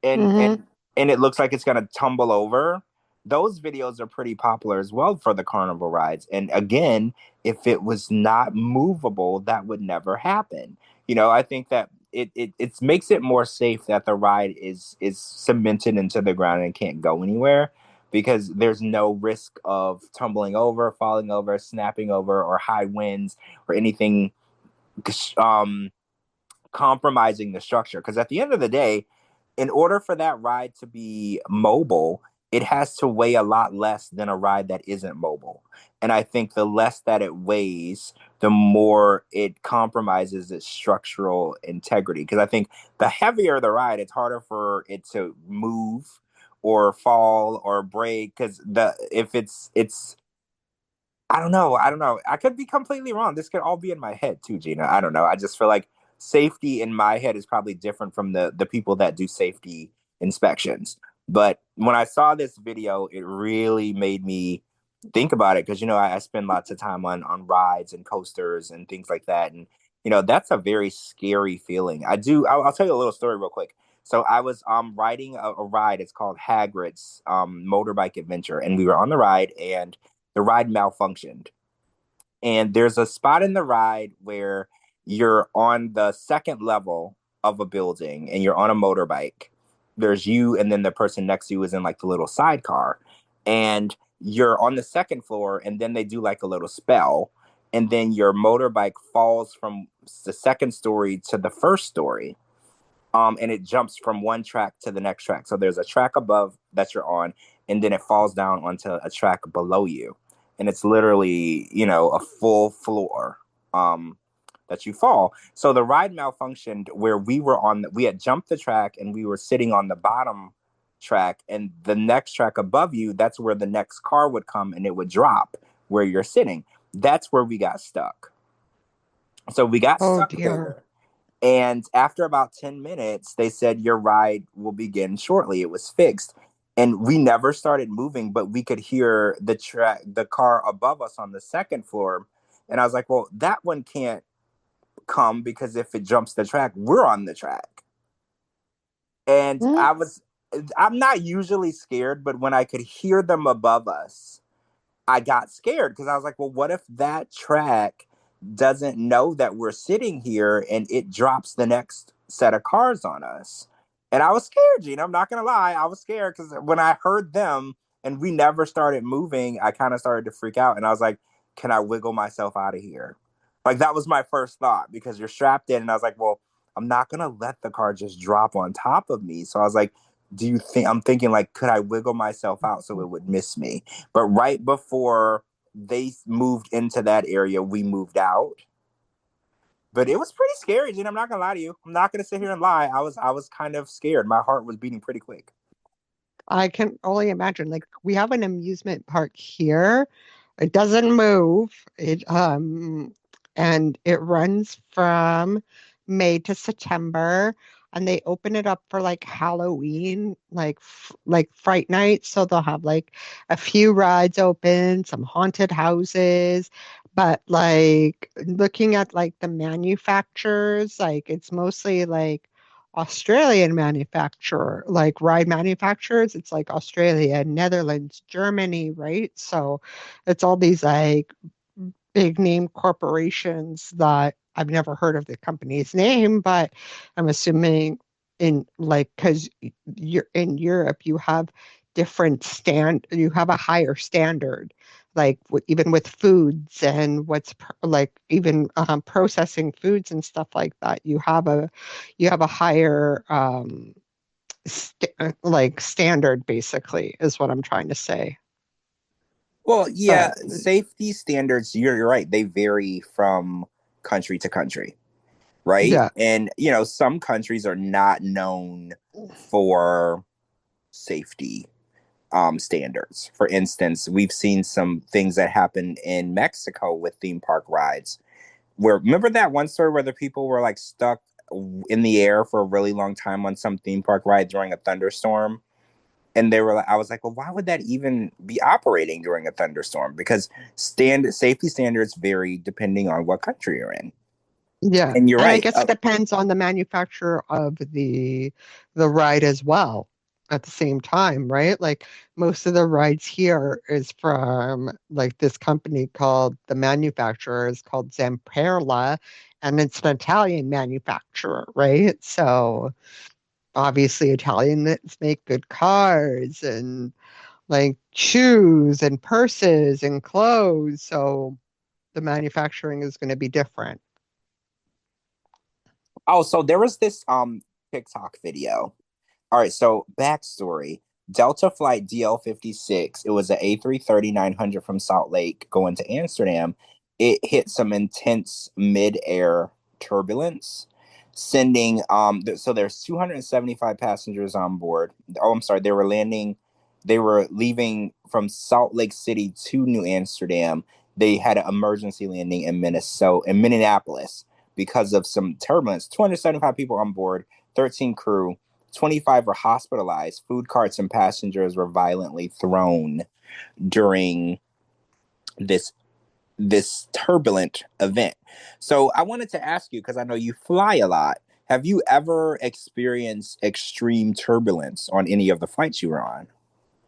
and Hmm. and and it looks like it's gonna tumble over. Those videos are pretty popular as well for the carnival rides. And again, if it was not movable, that would never happen. I think that it makes it more safe that the ride is cemented into the ground and can't go anywhere because there's no risk of tumbling over, falling over, snapping over, or high winds or anything um compromising the structure. Because at the end of the day, in order for that ride to be mobile, it has to weigh a lot less than a ride that isn't mobile. And I think the less that it weighs, the more it compromises its structural integrity. Because I think the heavier the ride, it's harder for it to move or fall or break. Because the if it's I don't know. I don't know. I could be completely wrong. This could all be in my head too, Gina. I don't know. I just feel like safety in my head is probably different from the people that do safety inspections. But when I saw this video, it really made me think about it because I spend lots of time on rides and coasters and things like that, and that's a very scary feeling. I do. I'll tell you a little story real quick. So I was riding a ride. It's called Hagrid's motorbike adventure, and we were on the ride and the ride malfunctioned. And there's a spot in the ride where you're on the second level of a building and you're on a motorbike. There's you, and then the person next to you is in like the little sidecar. And you're on the second floor, and then they do like a little spell. And then your motorbike falls from the second story to the first story, and it jumps from one track to the next track. So there's a track above that you're on, and then it falls down onto a track below you, and it's literally a full floor that you fall. So the ride malfunctioned where we had jumped the track and we were sitting on the bottom track, and the next track above you, that's where the next car would come and it would drop where you're sitting. That's where we got stuck. So we got Oh stuck dear. there. And after about 10 minutes, they said, your ride will begin shortly. It was fixed. And we never started moving, but we could hear the car above us on the second floor. And I was like, well, that one can't come because if it jumps the track, we're on the track. And Mm. I'm not usually scared, but when I could hear them above us, I got scared because I was like, well, what if that track doesn't know that we're sitting here and it drops the next set of cars on us? And I was scared, Gina. I'm not going to lie. I was scared because when I heard them and we never started moving, I kind of started to freak out. And I was like, can I wiggle myself out of here? Like, that was my first thought because you're strapped in. And I was like, well, I'm not going to let the car just drop on top of me. So I was like, I'm thinking, like, could I wiggle myself out so it would miss me? But right before they moved into that area, we moved out. But it was pretty scary, Gene. I'm not gonna lie to you. I'm not gonna sit here and lie. I was kind of scared. My heart was beating pretty quick. I can only imagine. Like we have an amusement park here. It doesn't move. It and it runs from May to September, and they open it up for like Halloween, like Fright Night. So they'll have like a few rides open, some haunted houses, but like looking at like the manufacturers, like it's mostly like Australian manufacturer, like ride manufacturers. It's like Australia, Netherlands, Germany, right? So it's all these like big name corporations that I've never heard of the company's name, but I'm assuming in like because you're in Europe, you have you have a higher standard, like even with foods and like even processing foods and stuff like that. You have a higher like standard, basically, is what I'm trying to say. Well, yeah, But safety standards, you're right, they vary from country to country, right? yeah, And, some countries are not known for safety standards. For instance, we've seen some things that happen in Mexico with theme park rides. Where remember that one story where the people were like stuck in the air for a really long time on some theme park ride during a thunderstorm? And they were like, I was like, well, why would that even be operating during a thunderstorm? Because safety standards vary depending on what country you're in. yeah, And you're and I right. guess it depends on the manufacturer of the ride as well. At the same time, right? Like most of the rides here is from like this company called the manufacturer is called Zamperla, and it's an Italian manufacturer, right? So obviously Italians make good cars and like shoes and purses and clothes. So the manufacturing is going to be different. Oh, so there was this TikTok video. All right, so backstory. Delta flight DL-56. It was an A330-900 from Salt Lake going to Amsterdam. It hit some intense mid-air turbulence, sending so there's 275 passengers on board. Oh, I'm sorry, they were leaving from Salt Lake City to New Amsterdam. They had an emergency landing in Minneapolis because of some turbulence. 275 people on board, 13 crew. 25 were hospitalized. Food carts and passengers were violently thrown during this this turbulent event. So I wanted to ask you, because I know you fly a lot, have you ever experienced extreme turbulence on any of the flights you were on?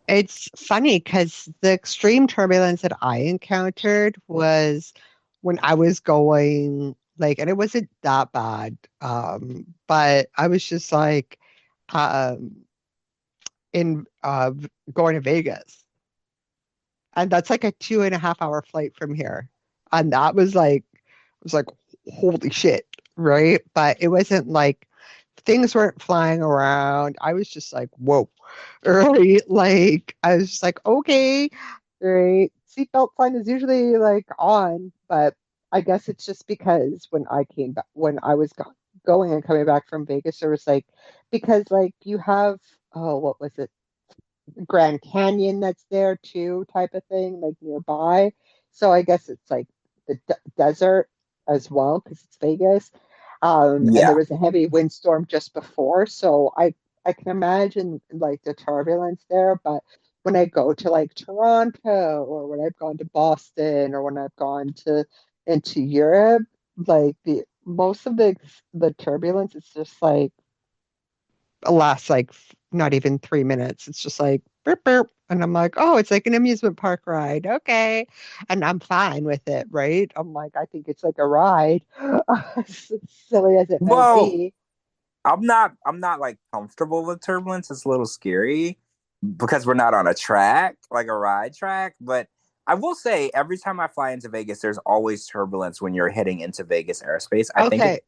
It's funny because the extreme turbulence that I encountered was when I was going like, and it wasn't that bad, but I was just like um, in going to Vegas, and that's like a 2.5 hour flight from here, and that was like holy shit, right? But it wasn't like things weren't flying around. I was just like, whoa, early. Like, I was just like, okay, right. Seatbelt sign is usually like on, but I guess it's just because when I came back, when I was going and coming back from Vegas, there was like, because like you have, oh, what was it? Grand Canyon that's there too, type of thing, like nearby. So I guess it's like the desert as well because it's Vegas. And there Yeah. was a heavy windstorm just before, so I can imagine like the turbulence there. But when I go to like Toronto or when I've gone to Boston or when I've gone to into Europe, like the most of the turbulence is just like lasts like not even 3 minutes. It's just like burp, burp. And I'm like, oh, it's like an amusement park ride. Okay. And I'm fine with it, right? I'm like, I think it's like a ride, as silly as it may Well, be. I'm not like comfortable with turbulence. It's a little scary because we're not on a track, like a ride track. But I will say every time I fly into Vegas, there's always turbulence when you're heading into Vegas airspace. Okay.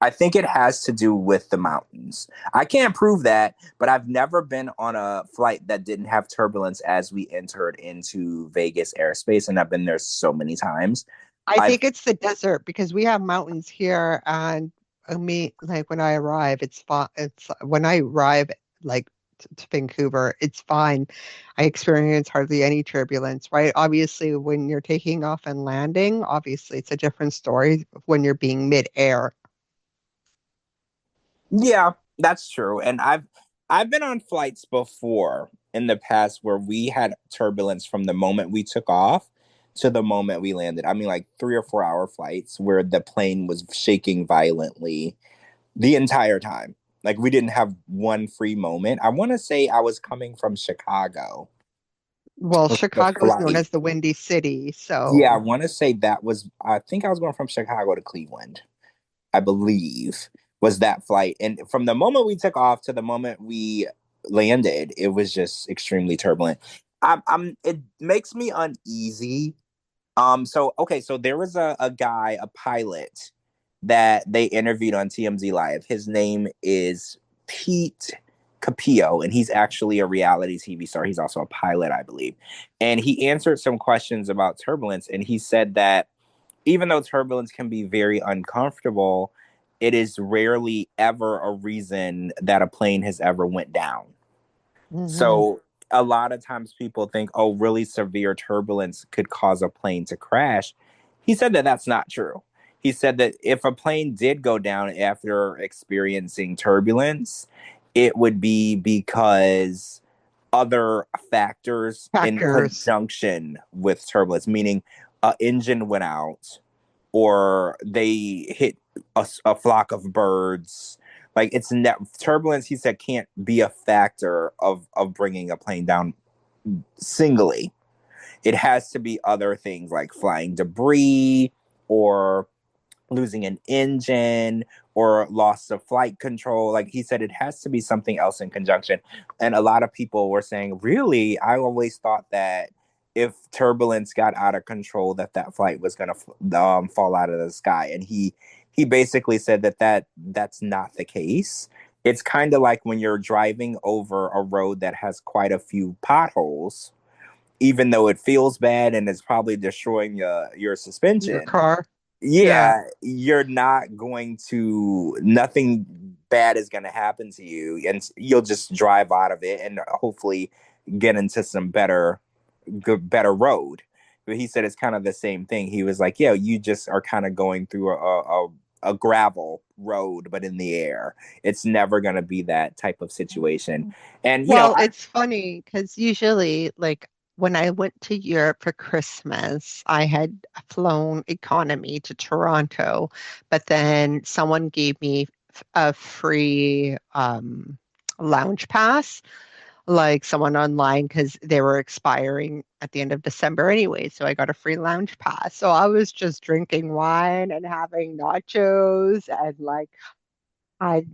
I think it has to do with the mountains. I can't prove that, but I've never been on a flight that didn't have turbulence as we entered into Vegas airspace, and I've been there so many times. I I've think it's the desert because we have mountains here, and like when I arrive, it's fine. It's when I arrive, like to Vancouver, it's fine. I experience hardly any turbulence, right? Obviously, when you're taking off and landing, obviously it's a different story when you're being mid-air. Yeah, that's true. And I've been on flights before in the past where we had turbulence from the moment we took off to the moment we landed. I mean, like 3 or 4 hour flights where the plane was shaking violently. the entire time. Like we didn't have one free moment. I want to say I was coming from Chicago Well, with the Chicago is known flight. as the Windy City, Yeah, I so want to say that was, I think I was going from Chicago to Cleveland, I believe, was that flight. And from the moment we took off to the moment we landed, it was just extremely turbulent. It makes me uneasy. So okay, so there was a guy, a pilot that they interviewed on TMZ Live. His name is Pete Capillo, and he's actually a reality TV star. He's also a pilot, I believe. And he answered some questions about turbulence, and he said that even though turbulence can be very uncomfortable, it is rarely ever a reason that a plane has ever went down. mhm. So a lot of times people think, oh, really severe turbulence could cause a plane to crash. He said that that's not true. He said that if a plane did go down after experiencing turbulence, it would be because other factors in Packers, conjunction with turbulence, meaning an engine went out or they hit a flock of birds. Like it's turbulence. He said can't be a factor of bringing a plane down singly. It has to be other things like flying debris or losing an engine or loss of flight control. Like he said, it has to be something else in conjunction. And a lot of people were saying, really, I always thought that if turbulence got out of control, that flight was going to fall out of the sky. And he basically said that's not the case. It's kind of like when you're driving over a road that has quite a few potholes, even though it feels bad and it's probably destroying your your suspension. car. Yeah. Yeah, you're not going to, nothing bad is going to happen to you, and you'll just drive out of it and hopefully get into some better road. But he said it's kind of the same thing. He was like, yeah, you just are kind of going through a gravel road but in the air. It's never going to be that type of situation. And Well, it's funny because usually, like when I went to Europe for Christmas, I had flown economy to Toronto, but then someone gave me a free lounge pass, like someone online, because they were expiring at the end of December anyway. So I got a free lounge pass. So I was just drinking wine and having nachos and like I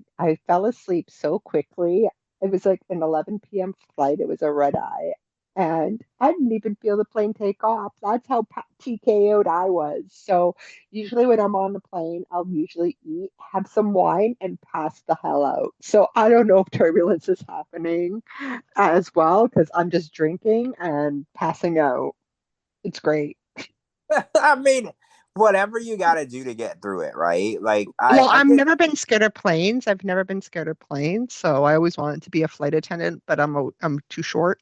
fell asleep so quickly. It was like an 11 p.m. flight. It was a red eye. And I didn't even feel the plane take off. That's how TKO'd I was. So usually when I'm on the plane, I'll usually eat, have some wine, and pass the hell out. So I don't know if turbulence is happening as well because I'm just drinking and passing out. It's great. I mean, whatever you got to do to get through it, right? Like Well, I I've get. never been scared of planes. I've never been scared of planes, so I always wanted to be a flight attendant, but I'm too short.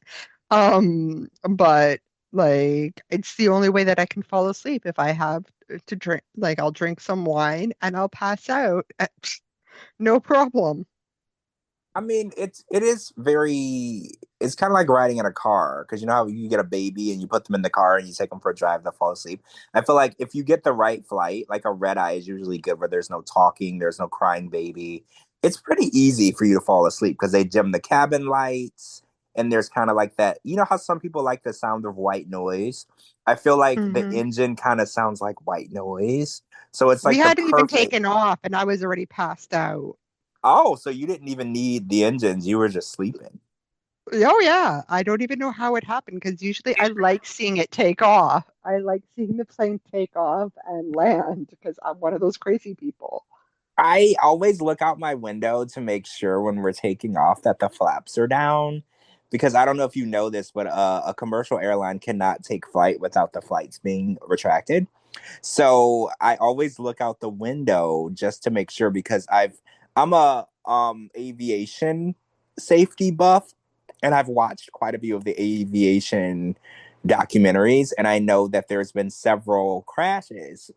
But like it's the only way that I can fall asleep if I have to drink. Like I'll drink some wine and I'll pass out. No problem. I mean, it is very. It's kind of like riding in a car because you know how you get a baby and you put them in the car and you take them for a drive, they'll fall asleep. I feel like if you get the right flight, like a red eye is usually good where there's no talking, there's no crying baby. It's pretty easy for you to fall asleep because they dim the cabin lights and there's kind of like that. You know how some people like the sound of white noise? I feel like the Hmm. engine kind of sounds like white noise. So it's We like the hadn't even perfect. taken off, and I was already passed out. Oh, so you didn't even need the engines. You were just sleeping. Oh yeah, I don't even know how it happened because usually I like seeing it take off. I like seeing the plane take off and land because I'm one of those crazy people. I always look out my window to make sure when we're taking off that the flaps are down. Because I don't know if you know this, but a commercial airline cannot take flight without the flights being retracted. So I always look out the window just to make sure because I'm a aviation safety buff and I've watched quite a few of the aviation documentaries and I know that there's been several crashes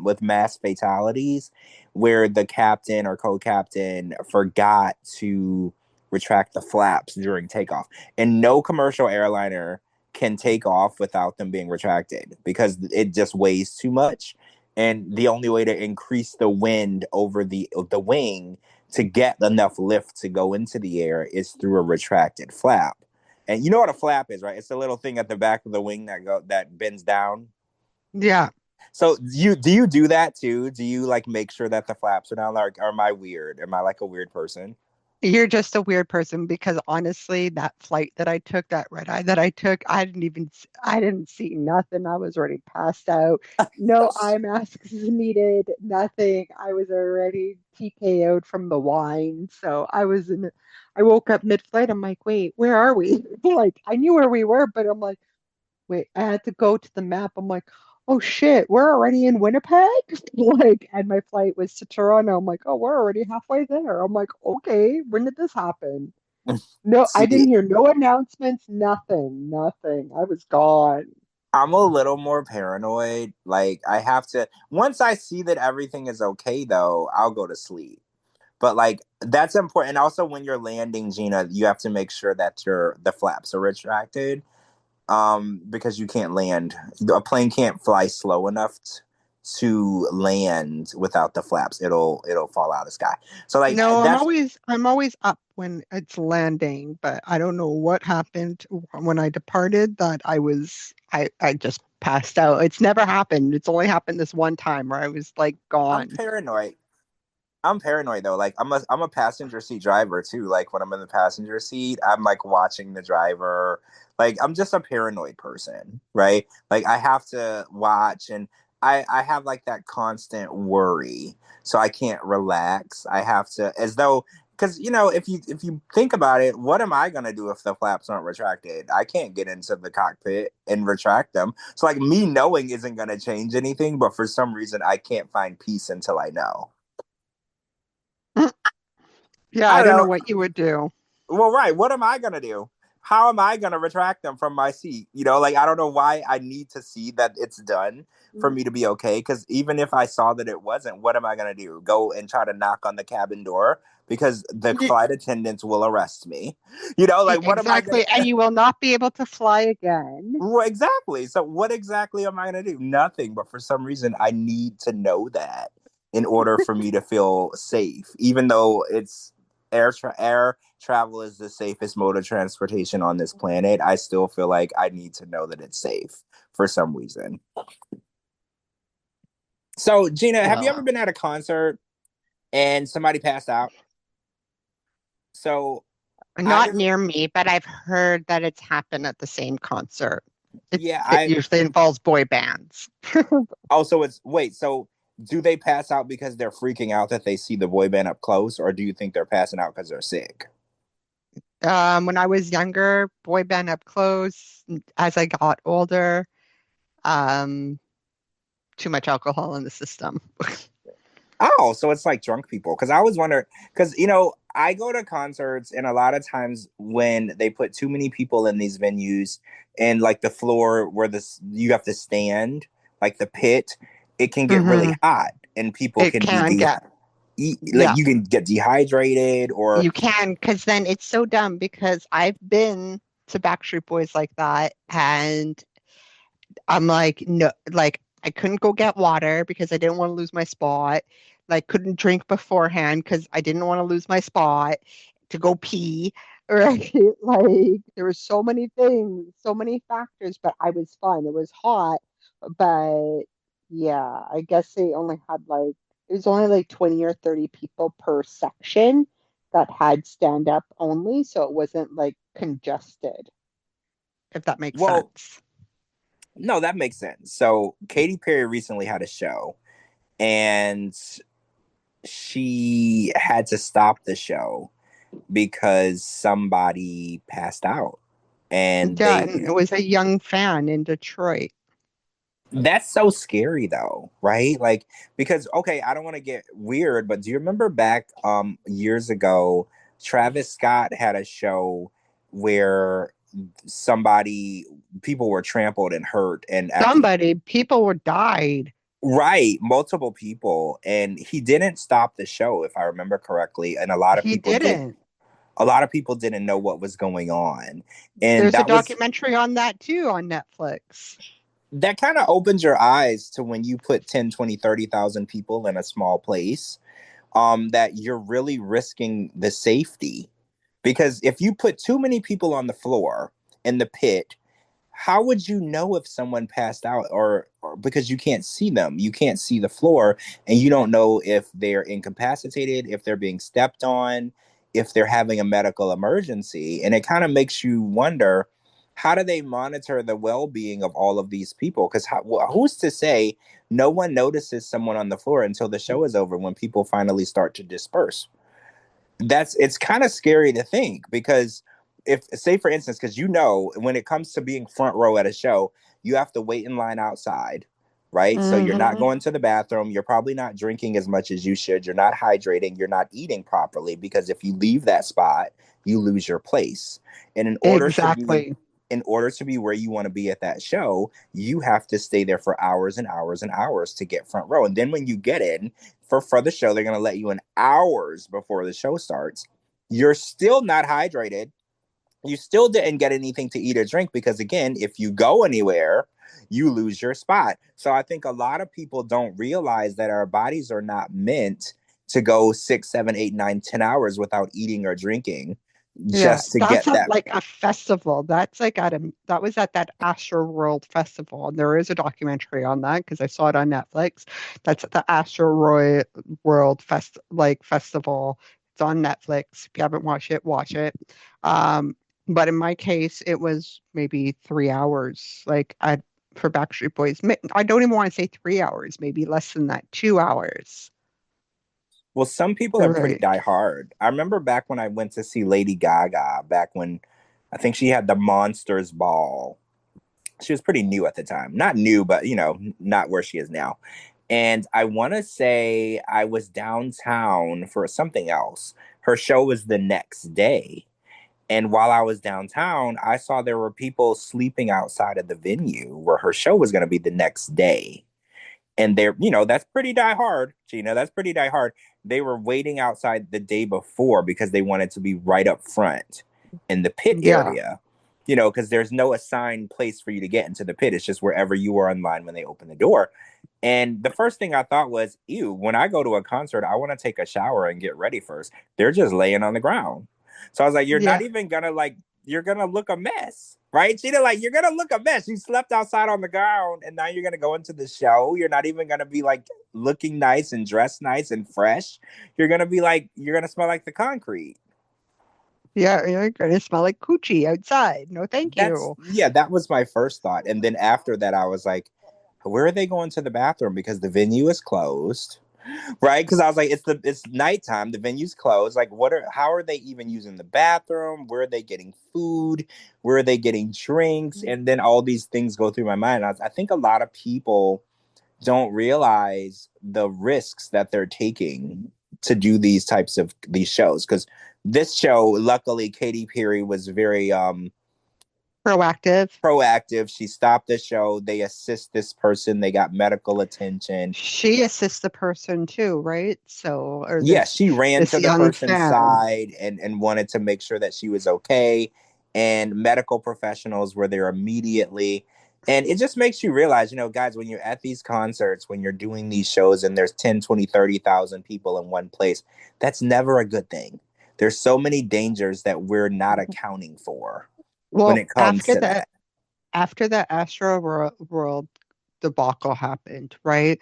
with mass fatalities where the captain or co-captain forgot to retract the flaps during takeoff. And no commercial airliner can take off without them being retracted because it just weighs too much. and the only way to increase the wind over the wing to get enough lift to go into the air is through a retracted flap. And you know what a flap is, right? It's the little thing at the back of the wing that bends down. Yeah. So you do that too? Do you like make sure that the flaps are down? Like, or am I weird? Am I like a weird person? You're just a weird person because honestly, that flight that I took, that red eye that I took, I didn't see nothing. I was already passed out. No eye masks needed, nothing. I was already TKO'd from the wine. I woke up mid-flight. I'm like, wait, where are we? Like, I knew where we were, but I'm like, wait, I had to go to the map. I'm like, oh shit, we're already in Winnipeg? Like, and my flight was to Toronto. I'm like, oh, we're already halfway there. I'm like, okay, when did this happen? No, I didn't See, hear no announcements, nothing, nothing. I was gone. I'm a little more paranoid. Like I have to once I see that everything is okay though, I'll go to sleep. But like that's important. And also when you're landing, Gina, you have to make sure that your the flaps are retracted. Because you can't land. A plane can't fly slow enough to land without the flaps. It'll fall out of the sky. So like No, that's I'm always up when it's landing, but I don't know what happened when I departed that I just passed out. It's never happened. It's only happened this one time where I was like I'm gone. paranoid. I'm paranoid though. Like I'm a passenger seat driver too. Like when I'm in the passenger seat, I'm like watching the driver. Like I'm just a paranoid person, right? Like I have to watch and I have like that constant worry. So I can't relax. I have to as though because if you think about it, what am I gonna do if the flaps aren't retracted? I can't get into the cockpit and retract them. So like me knowing isn't gonna change anything, but for some reason I can't find peace until I know. Yeah, I I don't don't know know. what you would do. Well, right. What am I gonna do? How am I gonna retract them from my seat? Like I don't know why I need to see that it's done for me to be okay. Because even if I saw that it wasn't, what am I gonna do? Go and try to knock on the cabin door because the Y- flight attendants will arrest me. Like what am I gonna? Exactly, and you will not be able to fly again. Well, exactly. So what exactly am I gonna do? Nothing. But for some reason, I need to know that in order for me to feel safe, even though it's air travel is the safest mode of transportation on this planet. I still feel like I need to know that it's safe for some reason. So, Gina, have you Well, ever been at a concert and somebody passed out? So, I not just near me, but I've heard that it's happened at the same concert. yeah, It I usually involves boy bands. also it's wait, so do they pass out because they're freaking out that they see the boy band up close, or do you think they're passing out because they're sick? When I was younger, boy band up close. As I got older, um, too much alcohol in the system. Oh, so it's like drunk people. Because I was wondering, because I go to concerts, and a lot of times when they put too many people in these venues, and like the floor where this you have to stand, like the pit, it can get really Hmm. hot, and people It can be can get, like yeah, you can get dehydrated, or you can, because then it's so dumb because I've been to Backstreet Boys like that, and I'm like, no, like I couldn't go get water because I didn't want to lose my spot. Like couldn't drink beforehand because I didn't want to lose my spot to go pee. Right? Like there were so many things, so many factors, but I was fine. It was hot, but yeah, I guess they only had like it was only like 20 or 30 people per section that had stand up only, so it wasn't like congested, if that makes well, sense. no, that makes sense. So Katy Perry recently had a show, and she had to stop the show because somebody passed out, and Yeah, they and it was a young fan in Detroit. that's so scary though, right? Like because okay, I don't want to get weird, but do you remember back years ago Travis Scott had a show where somebody people were trampled and hurt and actually People were died. right, multiple people, and he didn't stop the show if I remember correctly, and He didn't. a lot of people didn't know what was going on, and There's a that was documentary on that too on Netflix. that kind of opens your eyes to when you put 10, 20, 30,000 people in a small place, that you're really risking the safety. Because if you put too many people on the floor in the pit, how would you know if someone passed out, or because you can't see them, you can't see the floor, and you don't know if they're incapacitated, if they're being stepped on, if they're having a medical emergency. And it kind of makes you wonder, how do they monitor the well-being of all of these people? Because who's to say no one notices someone on the floor until the show is over, when people finally start to disperse? It's kind of scary to think, because if, say for instance, because when it comes to being front row at a show, you have to wait in line outside, right? So you're not Hmm. going to the bathroom, you're probably not drinking as much as you should, you're not hydrating, you're not eating properly, because if you leave that spot, you lose your place. And Exactly. in order to be where you want to be at that show, you have to stay there for hours and hours and hours to get front row. And then when you get in for the show, they're going to let you in hours before the show starts. You're still not hydrated. You still didn't get anything to eat or drink, because again, if you go anywhere, you lose your spot. So I think a lot of people don't realize that our bodies are not meant to go 6, 7, 8, 9, 10 hours without eating or drinking Yeah, just to that's get at that. like a festival. That's like that was at that Astro World Festival. And there is a documentary on that because I saw it on Netflix. That's at the World Festival. It's on Netflix. If you haven't watched it, watch it. Um, but in my case, it was maybe 3 hours. For Backstreet Boys, I don't even want to say 3 hours, maybe less than that, 2 hours. Well, some people are pretty Right. diehard. I remember back when I went to see Lady Gaga, back when I think she had the Monsters Ball. She was pretty new at the time. Not new, but not where she is now. And I want to say I was downtown for something else. Her show was the next day. And while I was downtown, I saw there were people sleeping outside of the venue where her show was going to be the next day. And that's pretty die hard, Gina. That's pretty die hard. They were waiting outside the day before because they wanted to be right up front in the pit Yeah. area, because there's no assigned place for you to get into the pit. It's just wherever you are in line when they open the door. And the first thing I thought was, ew, when I go to a concert, I want to take a shower and get ready first. They're just laying on the ground. So I was like, you're not Yeah. even gonna you're gonna look a mess, right? Gina, like, you're gonna look a mess. You slept outside on the ground and now you're gonna go into the show. You're not even gonna be like looking nice and dressed nice and fresh. You're gonna smell like the concrete. Yeah, you're gonna smell like coochie outside. No, thank you. That was my first thought. And then after that, I was like, where are they going to the bathroom? Because the venue is closed, right? Because I was like, it's nighttime, the venue's closed. Like, how are they even using the bathroom? Where are they getting food? Where are they getting drinks? And then all these things go through my mind. I think a lot of people don't realize the risks that they're taking to do these shows. Because this show, luckily, Katy Perry was very Proactive. proactive. She stopped the show. They assist this person. They got medical attention. She assists the person too, right? Or Yeah, she ran this to the young person's fan. side and wanted to make sure that she was okay. And medical professionals were there immediately. And it just makes you realize, guys, when you're at these concerts, when you're doing these shows and there's 10, 20, 30,000 people in one place, that's never a good thing. There's so many dangers that we're not accounting for when Well, it comes to that. after the World debacle happened, right?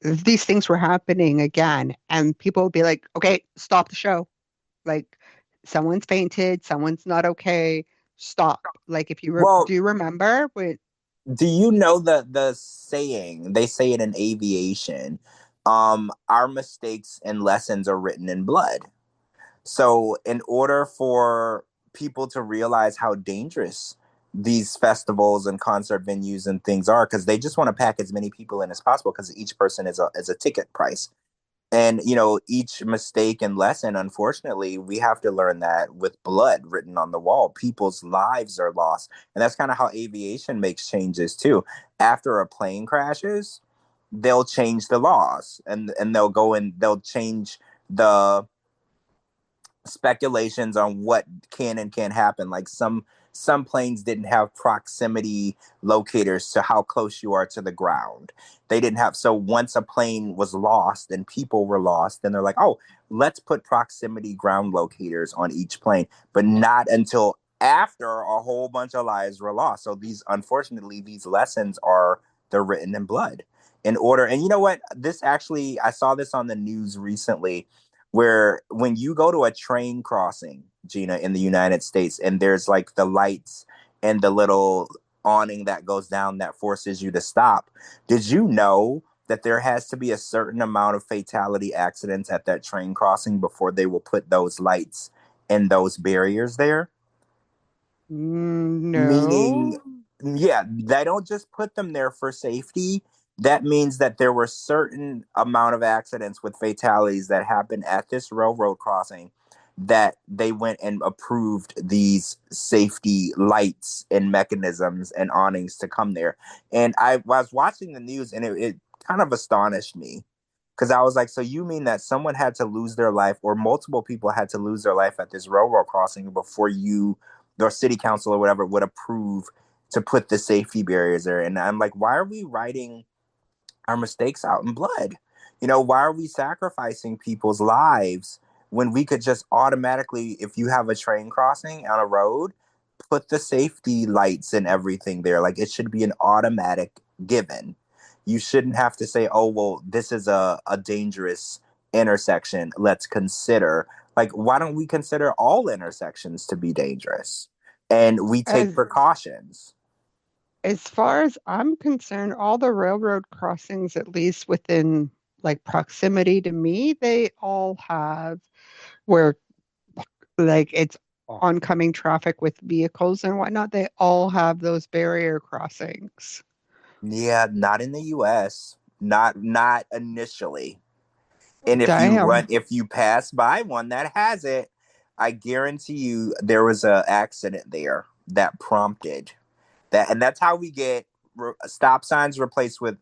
These things were happening again, and people would be like, "Okay, stop the show. Like, someone's fainted, someone's not okay. Stop." Like, do Well, you remember when? do you know the saying? They say it in aviation. Our mistakes and lessons are written in blood. So, in order for people to realize how dangerous these festivals and concert venues and things are, because they just want to pack as many people in as possible, because each person is a ticket price. And each mistake and lesson, unfortunately, we have to learn that with blood written on the wall, people's lives are lost. And that's kind of how aviation makes changes too. After a plane crashes, they'll change the laws, and they'll go and they'll change the speculations on what can and can't happen. Like, some some planes didn't have proximity locators to how close you are to the ground. They didn't have, so once a plane was lost and people were lost, then they're like, oh, let's put proximity ground locators on each plane, but not until after a whole bunch of lives were lost. So these, unfortunately, these lessons are, they're written in blood in order. And you know what? This actually, I saw this on the news recently, where when you go to a train crossing, Gina, in the United States, and there's like the lights and the little awning that goes down that forces you to stop. Did you know that there has to be a certain amount of fatality accidents at that train crossing before they will put those lights and those barriers there? Meaning, No. yeah, they don't just put them there for safety. That means that there were certain amount of accidents with fatalities that happened at this railroad crossing, that they went and approved these safety lights and mechanisms and awnings to come there. And I was watching the news, and it kind of astonished me, because I was like, so you mean that someone had to lose their life, or multiple people had to lose their life at this railroad crossing before you, or city council or whatever, would approve to put the safety barriers there? And I'm like, why are we writing our mistakes out in blood? Why are we sacrificing people's lives when we could just automatically, if you have a train crossing on a road, put the safety lights and everything there? Like, it should be an automatic given. You shouldn't have to say, oh, well, this is a dangerous intersection. Let's consider. Like, why don't we consider all intersections to be dangerous? And we take As precautions. as far as I'm concerned, all the railroad crossings, at least within like proximity to me, they all have where like it's oncoming traffic with vehicles and whatnot, they all have those barrier crossings. Yeah, not in the US. Not initially. And Damn. if you pass by one that has it, I guarantee you there was a accident there that prompted that. And that's how we get stop signs replaced with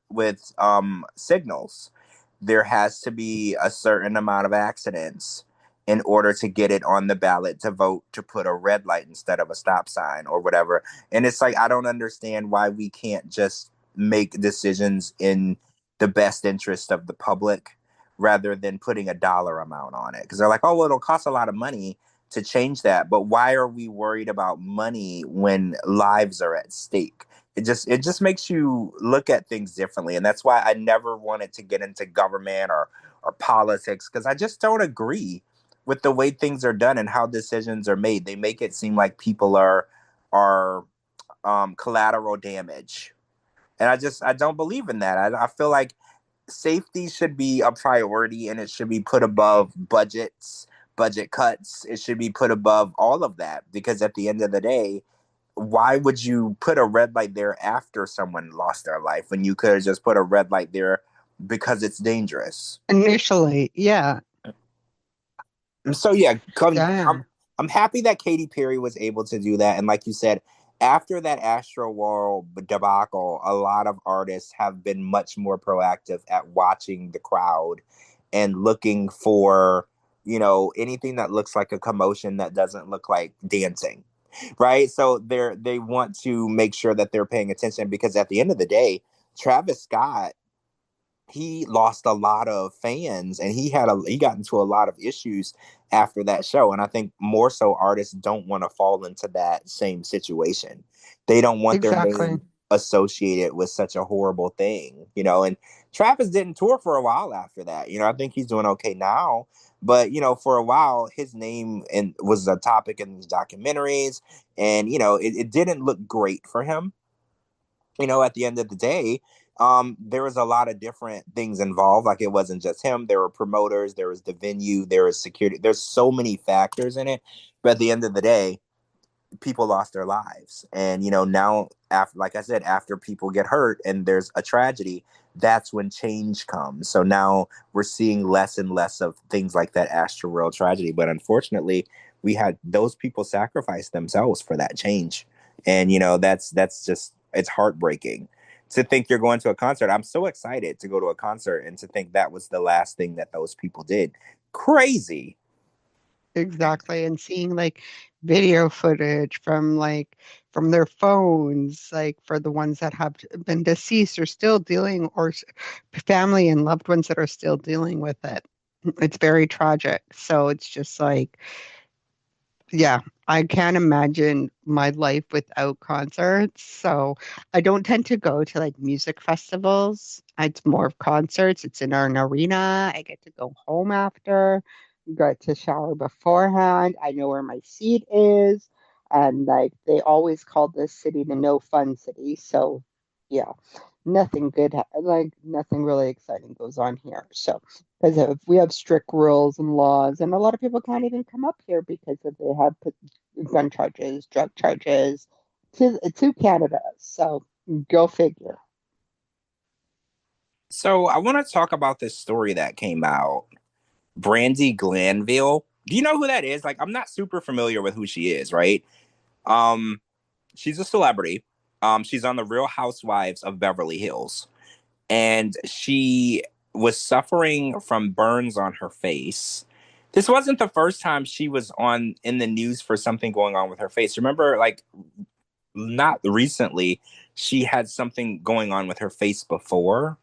signals. There has to be a certain amount of accidents in order to get it on the ballot to vote to put a red light instead of a stop sign or whatever. And it's like, I don't understand why we can't just make decisions in the best interest of the public rather than putting a dollar amount on it, because they're like, oh, well, it'll cost a lot of money to change that. But why are we worried about money when lives are at stake? It just makes you look at things differently. And that's why I never wanted to get into government or politics, because I just don't agree with the way things are done and how decisions are made. They make it seem like people are collateral damage. And I don't believe in that. I feel like safety should be a priority, and it should be put above budget cuts. It should be put above all of that, because at the end of the day, why would you put a red light there after someone lost their life when you could have just put a red light there because it's dangerous? Initially, yeah. So yeah, Damn. I'm happy that Katy Perry was able to do that. And like you said, after that Astro World debacle, a lot of artists have been much more proactive at watching the crowd and looking for, anything that looks like a commotion that doesn't look like dancing. Right? So they want to make sure that they're paying attention, because at the end of the day, Travis Scott, he lost a lot of fans, and he got into a lot of issues after that show. And I think more so artists don't want to fall into that same situation. They don't want their Exactly. name associated with such a horrible thing. And Travis didn't tour for a while after that. I think he's doing okay now, but for a while his name and was a topic in these documentaries, and it didn't look great for him. At the end of the day, there was a lot of different things involved. Like, it wasn't just him. There were promoters, there was the venue, there was security. There's so many factors in it. But at the end of the day, people lost their lives. And, now, after, like I said, after people get hurt and there's a tragedy, that's when change comes. So now we're seeing less and less of things like that Astroworld tragedy. But unfortunately, we had those people sacrifice themselves for that change. And, that's just, it's heartbreaking to think you're going to a concert. I'm so excited to go to a concert, and to think that was the last thing that those people did. Crazy. Exactly. And seeing like video footage from their phones, like for the ones that have been deceased or still dealing, or family and loved ones that are still dealing with it. It's very tragic. So it's just like, yeah, I can't imagine my life without concerts. So I don't tend to go to like music festivals. It's more of concerts. It's in an arena. I get to go home after, get to shower beforehand. I know where my seat is. And like they always call this city the no fun city. So yeah, nothing good, like nothing really exciting goes on here. So, because we have strict rules and laws, and a lot of people can't even come up here because if they have put gun charges, drug charges to Canada. So, go figure. So I want to talk about this story that came out. Brandy Glanville. Do you know who that is? Like, I'm not super familiar with who she is, right? Um, she's a celebrity. She's on the Real Housewives of Beverly Hills, and she was suffering from burns on her face. This wasn't the first time she was on in the news for something going on with her face. Remember, like not recently, she had something going on with her face before.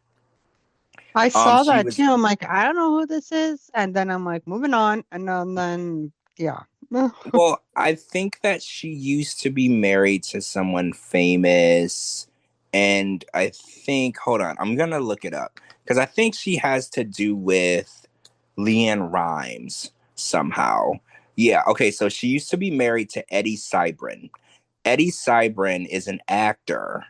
I saw She that too. was I'm like, I don't know who this is, and then I'm like, moving on, and then yeah. well, I think that she used to be married to someone famous. And I think, hold on, I'm going to look it up because I think she has to do with Leanne Rhymes somehow. Yeah, okay, so she used to be married to Eddie Cybrin. Eddie Cybrin is an actor,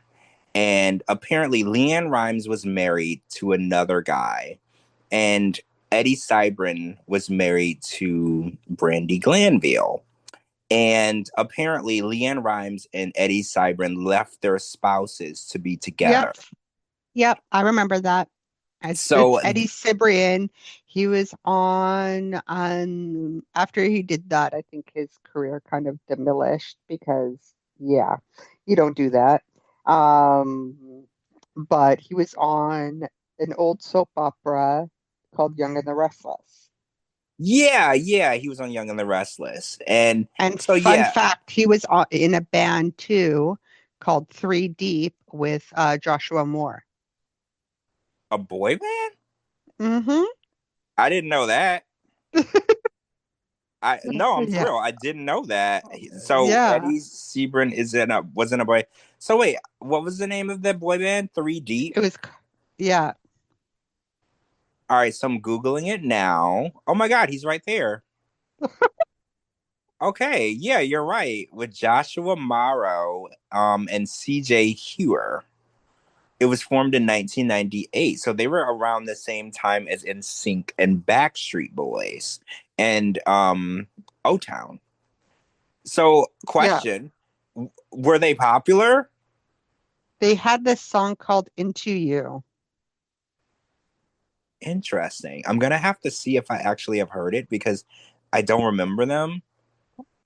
and apparently Leanne Rhymes was married to another guy, and Eddie Cybrin was married to Brandy Glanville. And apparently, Leanne Rhymes and Eddie Cybrin left their spouses to be together. Yep, yep, I remember that. It's So, Eddie Cibrian. He was on after he did that, I think his career kind of diminished because yeah, you don't do that. But he was on an old soap opera called Young and the Restless. yeah, yeah, he was on Young and the Restless. And And so, fun yeah, fact, he was in a band too called Three Deep with Joshua Moore. a boy band? Hmm. I didn't know that. I no, I'm for Yeah, real. I didn't know that. So yeah. Eddie Sebring is in a wasn't a boy. So wait, what was the name of that boy band? Three Deep. It was, yeah. All right, so I'm googling it now. Oh my God, he's right there. Okay, yeah, you're right. With Joshua Morrow, and CJ Hewer. It was formed in 1998. So they were around the same time as NSYNC and Backstreet Boys and O Town. So, Yeah. question, were they popular? They had this song called Into You. Interesting. I'm gonna have to see if I actually have heard it because I don't remember them.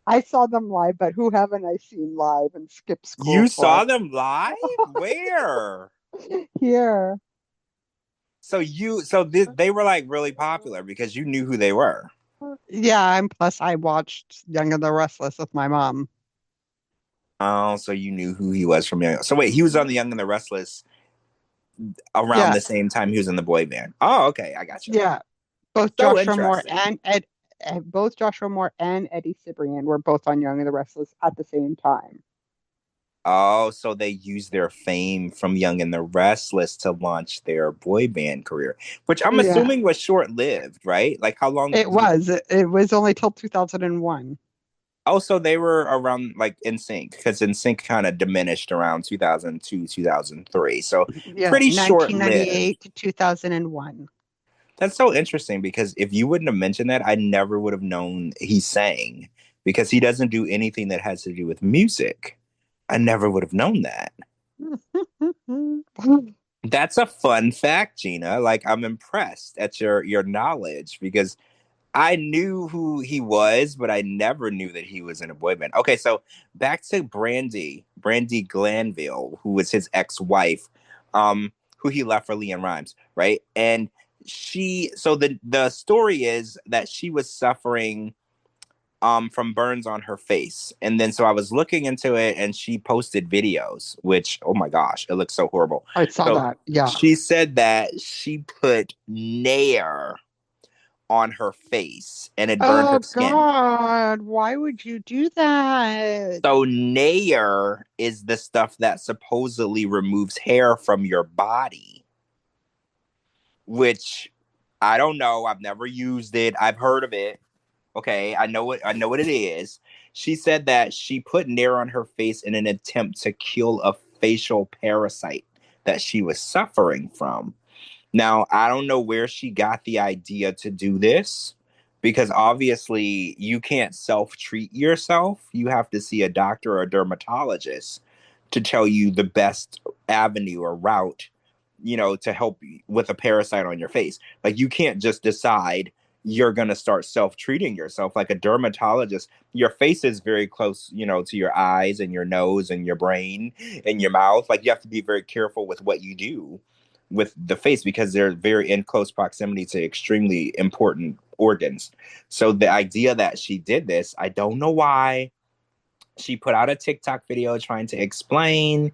I saw them live, but who haven't I seen live and skipped school You for? saw them live? Where? Here. They were like really popular because you knew who they were. Yeah, and plus I watched Young and the Restless with my mom. Oh, so you knew who he was from Young. So wait, he was on the Young and the Restless around Yeah, the same time he was in the boy band. Oh, okay, I got you. yeah. Both So Joshua Moore interesting. and both Joshua Moore and Eddie Cibrian were both on Young and the Restless at the same time. Oh, so they used their fame from Young and the Restless to launch their boy band career, which I'm Yeah, assuming was short lived, right? Like how long it do you think? was. It was only till 2001. Oh, so they were around like in sync because in sync kind of diminished around 2002, 2003. So Yeah, pretty short lived. 1998 to 2001. That's so interesting because if you wouldn't have mentioned that, I never would have known he sang because he doesn't do anything that has to do with music. I never would have known that. That's a fun fact, Gina. Like I'm impressed at your knowledge because I knew who he was, but I never knew that he was in a boy band. Okay, so back to Brandy Glanville, who was his ex-wife, who he left for Leanne Rhymes, right? And so the story is that she was suffering from burns on her face. And then so I was looking into it and she posted videos, which, oh my gosh, it looks so horrible. I saw So that. Yeah. she said that she put Nair on her face and it burned her Oh skin. God, why would you do that? So Nair is the stuff that supposedly removes hair from your body, which I don't know. I've never used it. I've heard of it. Okay, I know what it is. She said that she put Nair on her face in an attempt to kill a facial parasite that she was suffering from. Now, I don't know where she got the idea to do this because obviously you can't self treat yourself. You have to see a doctor or a dermatologist to tell you the best avenue or route, to help with a parasite on your face. Like, you can't just decide you're going to start self treating yourself. Like a dermatologist, your face is very close, to your eyes and your nose and your brain and your mouth. Like, you have to be very careful with what you do with the face because they're very in close proximity to extremely important organs. So the idea that she did this, I don't know why. She put out a TikTok video trying to explain,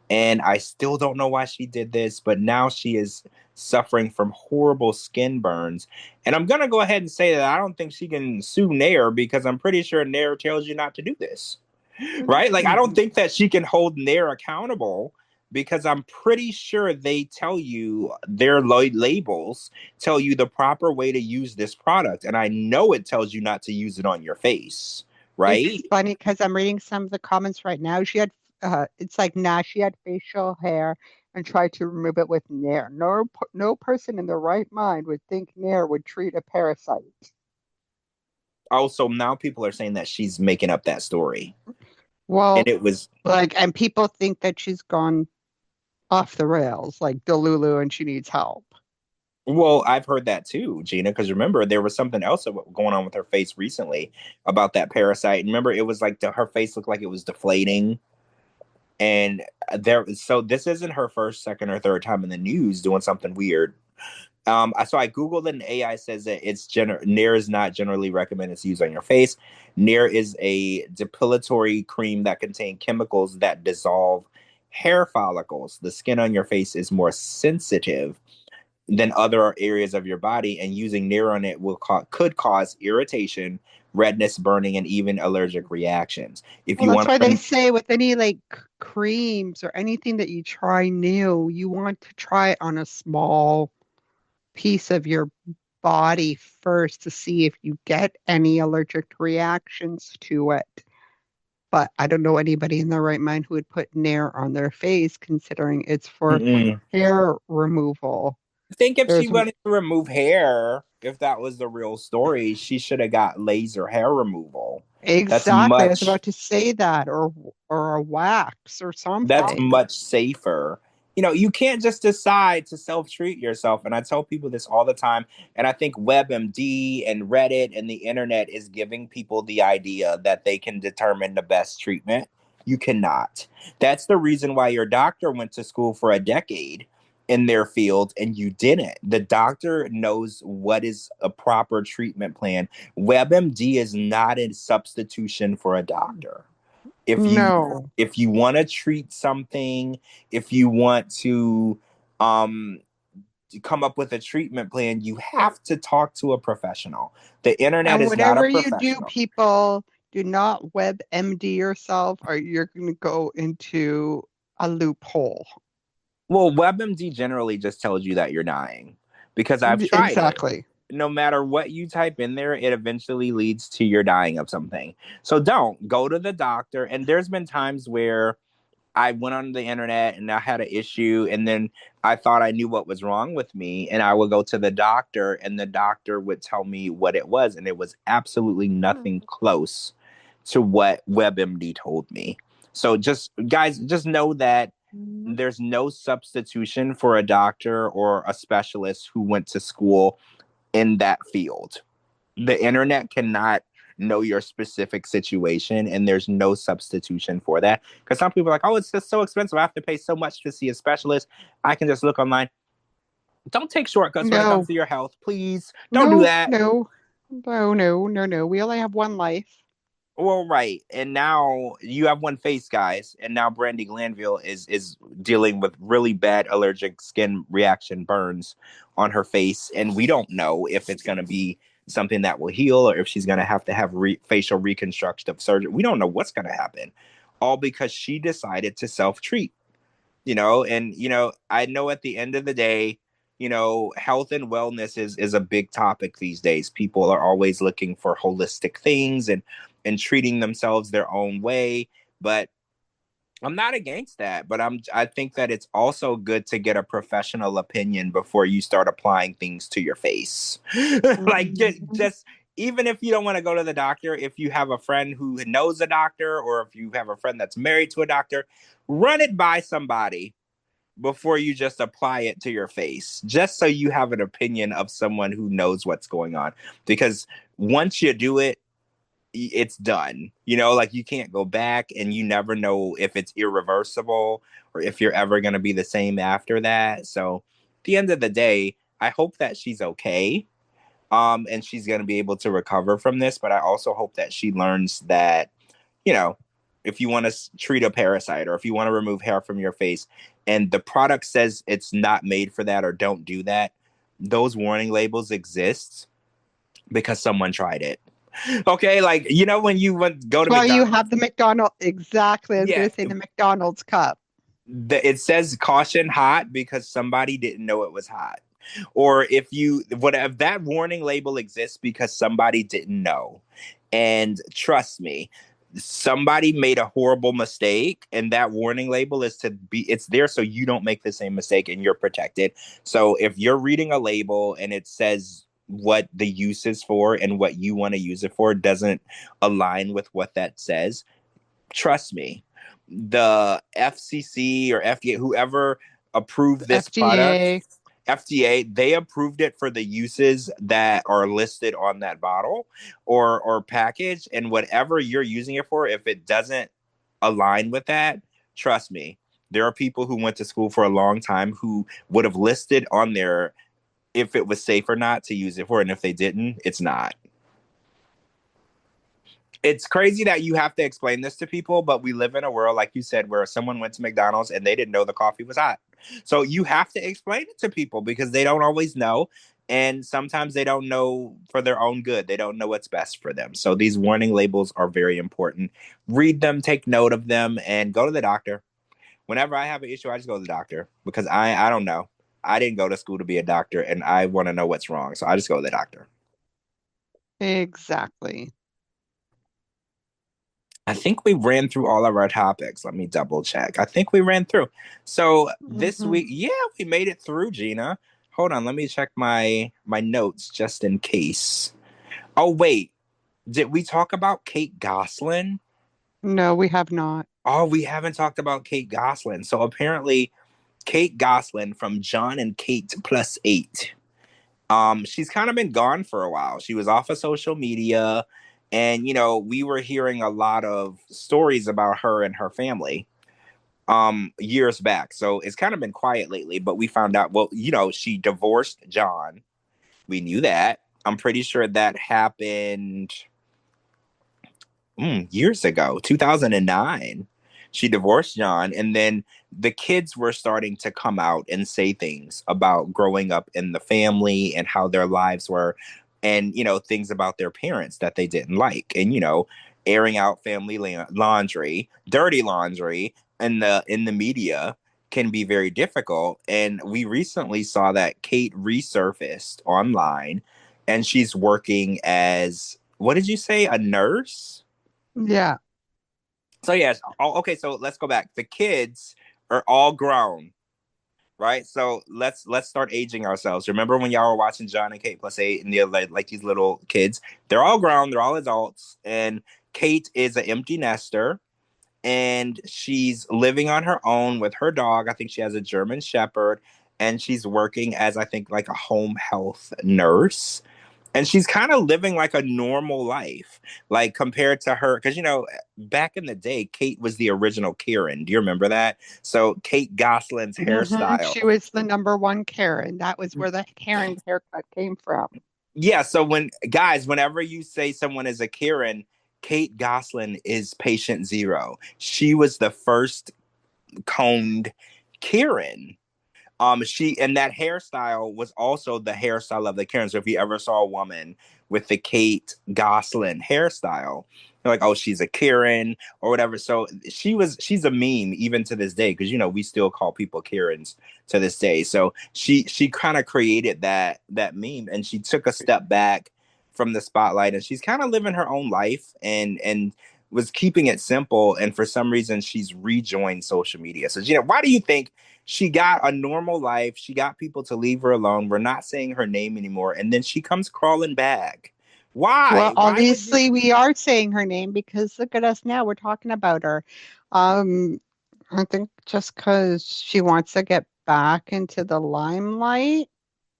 and I still don't know why she did this, but now she is suffering from horrible skin burns. And I'm going to go ahead and say that I don't think she can sue Nair because I'm pretty sure Nair tells you not to do this. Right? Like, I don't think that she can hold Nair accountable because I'm pretty sure they tell you their labels tell you the proper way to use this product. And I know it tells you not to use it on your face, It's right? funny because I'm reading some of the comments right now. It's like, nah, she had facial hair and tried to remove it with Nair. No person in their right mind would think Nair would treat a parasite. Also, now people are saying that she's making up that story. And Well, it was, and people think that she's gone off the rails, like Delulu, and she needs help. well, I've heard that too, Gina, because remember, there was something else going on with her face recently about that parasite. Remember, it was like her face looked like it was deflating. And so this isn't her first, second, or third time in the news doing something weird. So I googled it, and AI says that Nair is not generally recommended to use on your face. Nair is a depilatory cream that contains chemicals that dissolve hair follicles. The skin on your face is more sensitive than other areas of your body, and using Nair on it could cause irritation, redness, burning, and even allergic reactions. If Well, you that's want why they to, say with any like creams or anything that you try new, you want to try it on a small piece of your body first to see if you get any allergic reactions to it. But I don't know anybody in their right mind who would put Nair on their face, considering it's for mm-mm. hair removal. I think if she There's wanted to remove hair, if that was the real story, she should have got laser hair removal. That's exactly, I was much about to say that, or a wax or that's something. much safer. You can't just decide to self-treat yourself. And I tell people this all the time. And I think WebMD and Reddit and the internet is giving people the idea that they can determine the best treatment. You cannot. That's the reason why your doctor went to school for a decade in their field and you didn't. The doctor knows what is a proper treatment plan. WebMD is not a substitution for a doctor. if you No. if you want to treat something, if you want to um come up with a treatment plan, you have to talk to a professional. The internet And is not a whatever you do, professional. people, do not WebMD yourself or you're going to go into a loophole. Well, WebMD generally just tells you that you're dying because I've tried it. Exactly. No matter what you type in there, it eventually leads to your dying of something. So don't go to the doctor. And there's been times where I went on the internet and I had an issue, and then I thought I knew what was wrong with me, and I would go to the doctor, and the doctor would tell me what it was, and it was absolutely nothing close to what WebMD told me. So just guys, just know that there's no substitution for a doctor or a specialist who went to school in that field. The internet cannot know your specific situation, and there's no substitution for that. Because some people are like, oh, it's just so expensive. I have to pay so much to see a specialist. I can just look online. Don't take shortcuts when it comes No, to your health, please. Don't do no, that. no. Oh, no, no, no. We only have one life. Well, right. And now you have one face, guys. And now Brandy Glanville is dealing with really bad allergic skin reaction burns on her face. And we don't know if it's going to be something that will heal or if she's going to have facial reconstructive surgery. We don't know what's going to happen. All because she decided to self-treat, and I know at the end of the day, health and wellness is a big topic these days. People are always looking for holistic things and treating themselves their own way, but I'm not against that, but I think that it's also good to get a professional opinion before you start applying things to your face. Like Mhm. just even if you don't want to go to the doctor, if you have a friend who knows a doctor or if you have a friend that's married to a doctor, run it by somebody before you just apply it to your face, just so you have an opinion of someone who knows what's going on. Because once you do it, it's done. Like you can't go back and you never know if it's irreversible or if you're ever going to be the same after that. So at the end of the day, I hope that she's okay. And she's going to be able to recover from this. But I also hope that she learns that, you know, if you want to treat a parasite or if you want to remove hair from your face and the product says it's not made for that or don't do that, those warning labels exist because someone tried it. Okay, like when you go to That's why you McDonald's, have the McDonald's. Exactly. I was yeah, going to say the McDonald's cup. it says caution hot because somebody didn't know it was hot. Or if that warning label exists because somebody didn't know. And trust me, somebody made a horrible mistake and that warning label it's there so you don't make the same mistake and you're protected. So if you're reading a label and it says what the use is for and what you want to use it for doesn't align with what that says, trust me, the FCC or FDA, whoever approved this product, FDA. FDA, they approved it for the uses that are listed on that bottle or package. And whatever you're using it for, if it doesn't align with that, trust me, there are people who went to school for a long time who would have listed on there if it was safe or not to use it for. And if they didn't, it's not. It's crazy that you have to explain this to people, but we live in a world, like you said, where someone went to McDonald's and they didn't know the coffee was hot. So you have to explain it to people because they don't always know. And sometimes they don't know for their own good. They don't know what's best for them. So these warning labels are very important. Read them, take note of them, and go to the doctor. Whenever I have an issue, I just go to the doctor because I don't know. I didn't go to school to be a doctor and I want to know what's wrong. So I just go to the doctor. Exactly. I think we ran through all of our topics. Let me double check. I think we ran through. So this Hmm. week, yeah, we made it through, Gina. Hold on, let me check my notes just in case. Oh wait, did we talk about Kate Gosselin? No, we have not. Oh, we haven't talked about Kate Gosselin. So apparently, Kate Gosselin from John and Kate plus eight. She's kind of been gone for a while. She was off of social media, and we were hearing a lot of stories about her and her family years back. So it's kind of been quiet lately, but we found out, well, she divorced John. We knew that. I'm pretty sure that happened years ago, 2009. She divorced John, and then the kids were starting to come out and say things about growing up in the family and how their lives were, and things about their parents that they didn't like, and airing out family laundry, dirty laundry, in the media can be very difficult. And we recently saw that Kate resurfaced online, and she's working as, what did you say, a nurse? Yeah. So yes, okay. So let's go back. The kids are all grown, right? So let's start aging ourselves. Remember when y'all were watching John and Kate plus eight, and they're like these little kids? They're all grown. They're all adults, and Kate is an empty nester, and she's living on her own with her dog. I think she has a German Shepherd, and she's working as, I think, like a home health nurse, and she's kind of living like a normal life, like compared to her, because back in the day, Kate was the original Karen. Do you remember that? So Kate Gosselin's Hmm. hairstyle. She was the number one Karen. That was where the Karen haircut came from. Yeah, so when guys, whenever you say someone is a Karen, Kate Gosselin is patient zero. She was the first combed Karen. She and that hairstyle was also the hairstyle of the Karen. So if you ever saw a woman with the Kate Gosselin hairstyle, you're like, oh, she's a Karen or whatever. So she's a meme even to this day because we still call people Karens to this day. So she kind of created that meme, and she took a step back from the spotlight, and she's kind of living her own life and was keeping it simple. And for some reason, she's rejoined social media. So Gina, why do you think she got a normal life? She got people to leave her alone. We're not saying her name anymore. And then she comes crawling back. Well, Why? Why would you? obviously we are saying her name because look at us now. We're talking about her. Um, I think just because she wants to get back into the limelight,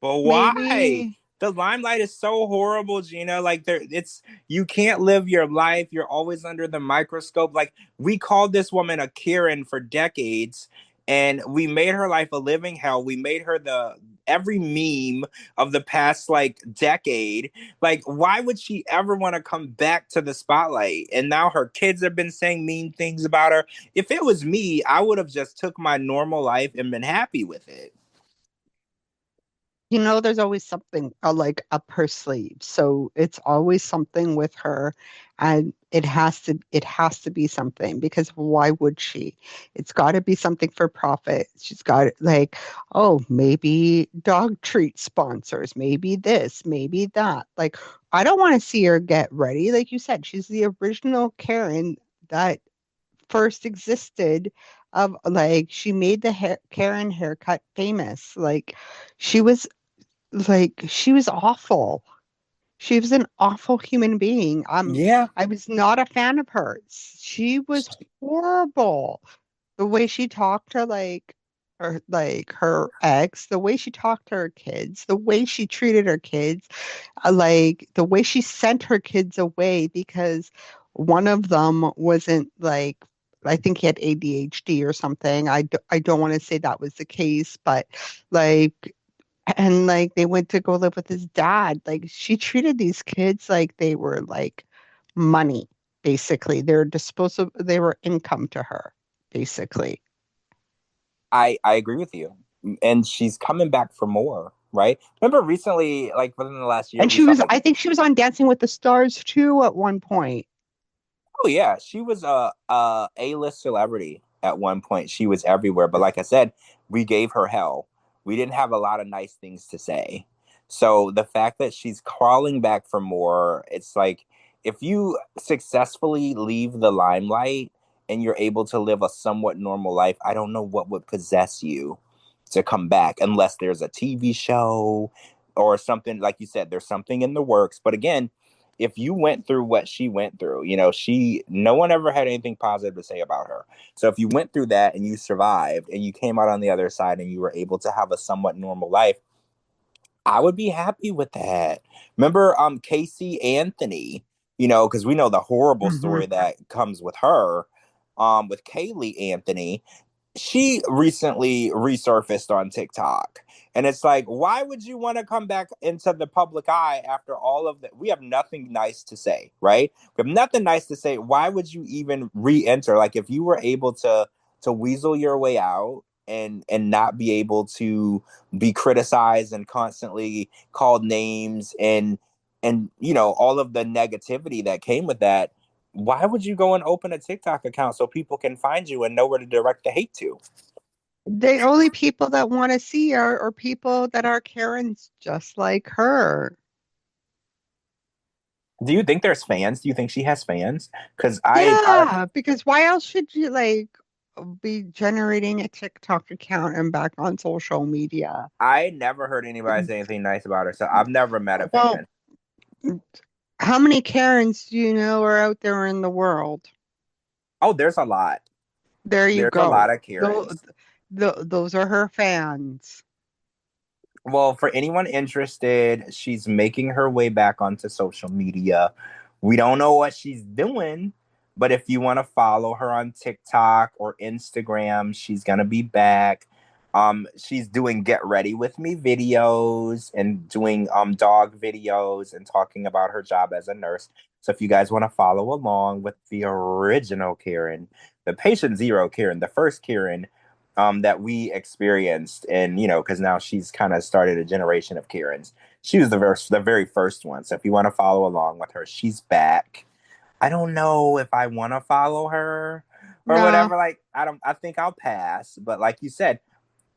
But why? maybe. The limelight is so horrible, Gina. Like it's you can't live your life. You're always under the microscope. Like we called this woman a Karen for decades, and we made her life a living hell. We made her the every meme of the past like decade. Like, why would she ever want to come back to the spotlight? And now her kids have been saying mean things about her. If it was me, I would have just took my normal life and been happy with it. There's always something like up her sleeve. So it's always something with her, and it has to be something because why would she? It's got to be something for profit. She's got like, oh, maybe dog treat sponsors, maybe this, maybe that. Like, I don't want to see her get ready. Like you said, she's the original Karen that first existed of like she made the Karen haircut famous. She was she was awful. She was an awful human being. Yeah. I was not a fan of hers. She was horrible. The way she talked to her ex, the way she talked to her kids, the way she treated her kids, like the way she sent her kids away because one of them wasn't like I think he had ADHD or something. I don't want to say that was the case, but like and like they went to go live with his dad. Like she treated these kids like they were like money, basically. They're disposable, they were income to her, basically. I agree with you. And she's coming back for more, right? Remember recently, like within the last year, And we saw I think she was on Dancing with the Stars too at one point. oh yeah, she was a list celebrity at one point. She was everywhere. But like I said, we gave her hell. We didn't have a lot of nice things to say. So the fact that she's crawling back for more, it's like if you successfully leave the limelight and you're able to live a somewhat normal life, I don't know what would possess you to come back unless there's a TV show or something. Like you said, there's something in the works. But again, if you went through what she went through, no one ever had anything positive to say about her. So if you went through that and you survived and you came out on the other side and you were able to have a somewhat normal life, I would be happy with that. Remember Casey Anthony, because we know the horrible Hmm. story that comes with her, with Kaylee Anthony. She recently resurfaced on TikTok. And it's like, why would you want to come back into the public eye after all of that? We have nothing nice to say, right? We have nothing nice to say. Why would you even re-enter? Like if you were able to weasel your way out and not be able to be criticized and constantly called names and all of the negativity that came with that, why would you go and open a TikTok account so people can find you and know where to direct the hate to? The only people that want to see her are people that are Karens just like her. Do you think there's fans? Do you think she has fans? Because I Yeah, because why else should you like be generating a TikTok account and back on social media? I never heard anybody say anything nice about her, so I've never met a Well, fan. how many Karens do you know are out there in the world? Oh, there's a lot. There you There's a lot go. of Those, Karens. those are her fans. Well, for anyone interested, she's making her way back onto social media. We don't know what she's doing, but if you want to follow her on TikTok or Instagram, she's gonna be back. She's doing get ready with me videos and doing dog videos and talking about her job as a nurse. So if you guys want to follow along with the original Karen, the patient zero Karen, the first Karen that we experienced, and because now she's kind of started a generation of Karens. She was the very first one. So if you want to follow along with her, she's back. I don't know if I want to follow her or No, whatever. Like, I think I'll pass. But like you said,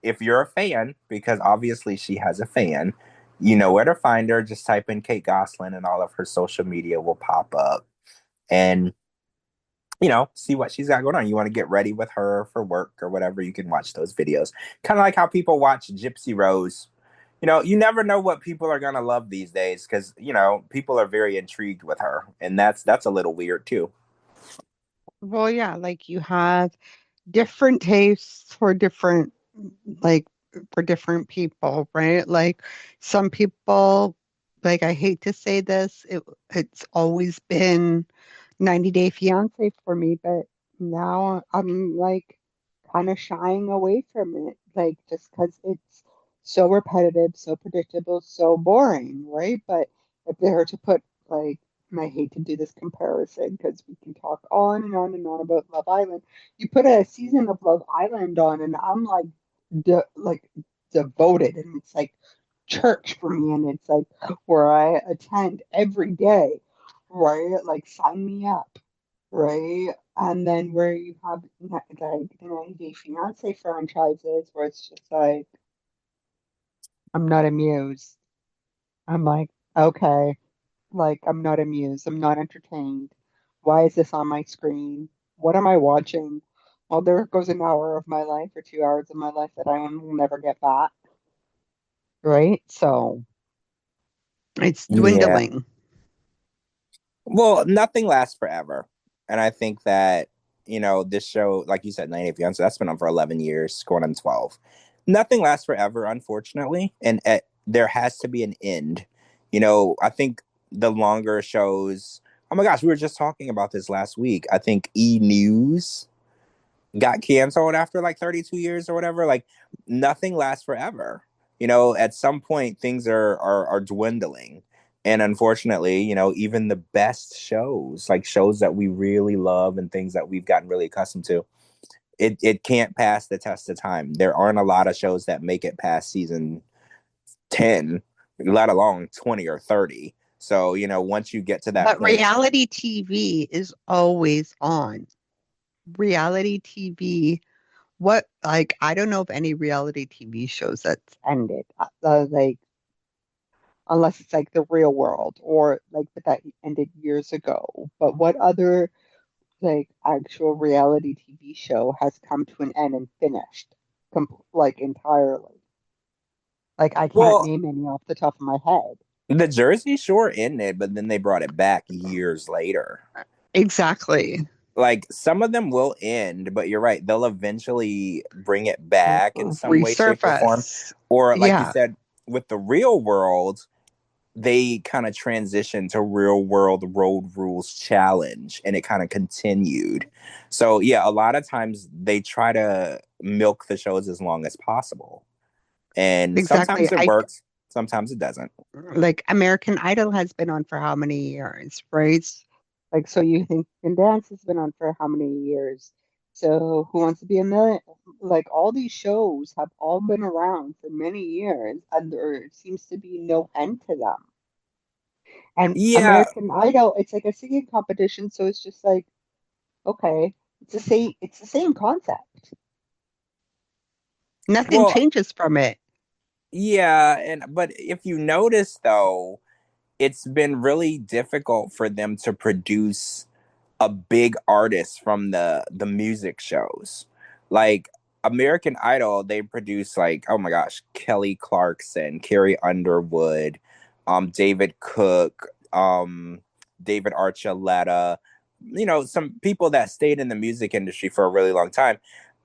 if you're a fan, because obviously she has a fan, you know where to find her. Just type in Kate Gosselin and all of her social media will pop up. And, see what she's got going on. You want to get ready with her for work or whatever, you can watch those videos. Kind of like how people watch Gypsy Rose. You never know what people are going to love these days because, people are very intrigued with her. And that's a little weird too. well, yeah, like you have different tastes for different, like, for different people, right? Like some people, like, I hate to say this, it's always been 90 Day Fiance for me, but now I'm like kind of shying away from it, like just because it's so repetitive, so predictable, so boring, right? But if they were to put like, and I hate to do this comparison because we can talk on and on and on about Love Island. You put a season of Love Island on, and I'm like, like devoted, and it's like church for me, and it's like where I attend every day, right? Like sign me up, right? And then where you have like the 90 Day Fiance franchises, where it's just like I'm not amused. I'm like, okay, like I'm not amused. I'm not entertained. Why is this on my screen? What am I watching? Well, there goes an hour of my life or 2 hours of my life that I will never get back, right? So it's Yeah. dwindling. Well, nothing lasts forever. And I think that, this show, like you said, 90 Fiance, that's been on for 11 years, going on 12. Nothing lasts forever, unfortunately. And there has to be an end. I think the longer shows, oh my gosh, we were just talking about this last week. I think E! News got canceled after like 32 years or whatever. Like nothing lasts forever. At some point things are dwindling. And unfortunately, even the best shows, like shows that we really love and things that we've gotten really accustomed to, it can't pass the test of time. There aren't a lot of shows that make it past season 10, let alone 20 or 30. So, once you get to that But point, reality TV is always on. Reality TV, what, like, I don't know of any reality TV shows that's ended. Like, unless it's like the real world or like, but that ended years ago. But what other like actual reality TV show has come to an end and finished like entirely? Like, I can't well, name any off the top of my head. the Jersey Shore ended, but then they brought it back years later. Exactly. Like some of them will end, but you're right, they'll eventually bring it back in some way, shape, or form. Resurface. Or like you Yeah, said, with the real world, they kind of transitioned to real world road rules challenge and it kind of continued. So yeah, a lot of times they try to milk the shows as long as possible. And exactly. sometimes it works, sometimes it doesn't. Like American Idol has been on for how many years, right? Like, so you think and Dance has been on for how many years? So Who Wants to Be a Million? Like all these shows have all been around for many years, and there seems to be no end to them. And Yeah, American Idol, it's like a singing competition, so it's just like, okay, it's the same concept. Nothing well, changes from it. yeah, and but if you notice though, it's been really difficult for them to produce a big artist from the music shows. Like American Idol, they produce like, oh my gosh, Kelly Clarkson, Carrie Underwood, David Cook, David Archuleta, some people that stayed in the music industry for a really long time.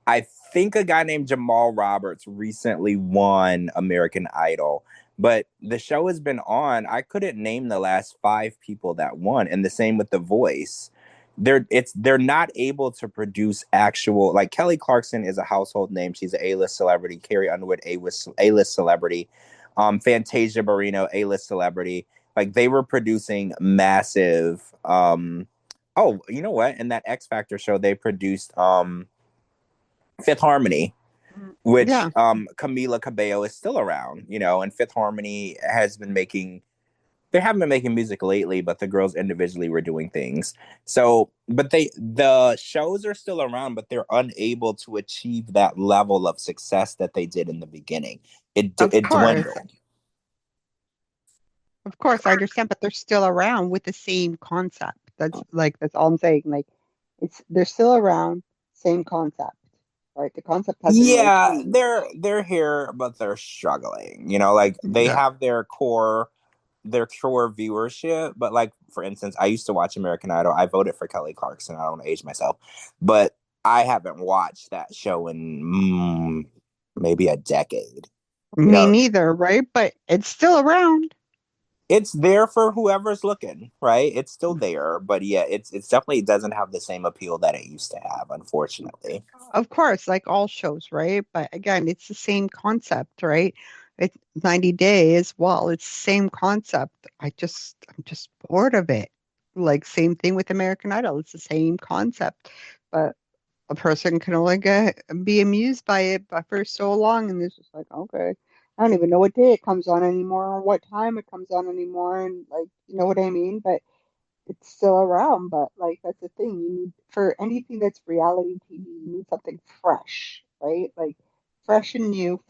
I think a guy named Jamal Roberts recently won American Idol, but the show has been on. I couldn't name the last five people that won, and the same with The Voice. they're not able to produce actual, like Kelly Clarkson is a household name. She's an A-list celebrity. Carrie Underwood, A-list celebrity. Fantasia Barrino, A-list celebrity. Like they were producing massive. Oh, you know what? In that X Factor show, they produced Fifth Harmony, which Yeah, Camila Cabello is still around. And Fifth Harmony has been making they haven't been making music lately, but the girls individually were doing things. So, but the shows are still around, but they're unable to achieve that level of success that they did in the beginning. of It course. dwindled. Of course, I understand, but they're still around with the same concept. That's all I'm saying. Like they're still around, same concept, right? The concept hasn't really Yeah, changed. they're here, but they're struggling. Like they Yeah. have their core viewership, but like for instance, I used to watch American Idol. I voted for Kelly Clarkson. I don't want to age myself, but I haven't watched that show in maybe a decade. You Me know, neither, right? But it's still around. it's there for whoever's looking, right? It's still there, but yeah, it's definitely doesn't have the same appeal that it used to have, unfortunately. Of course, like all shows, right? But again, it's the same concept, right? It's 90 Day as well. It's the same concept. I'm just bored of it. Like same thing with American Idol. It's the same concept, but a person can only be amused by it for so long, and it's just like, okay, I don't even know what day it comes on anymore or what time it comes on anymore, and like, you know what I mean? But it's still around, but like that's the thing. You need for anything that's reality TV, you need something fresh, right? Like fresh and new,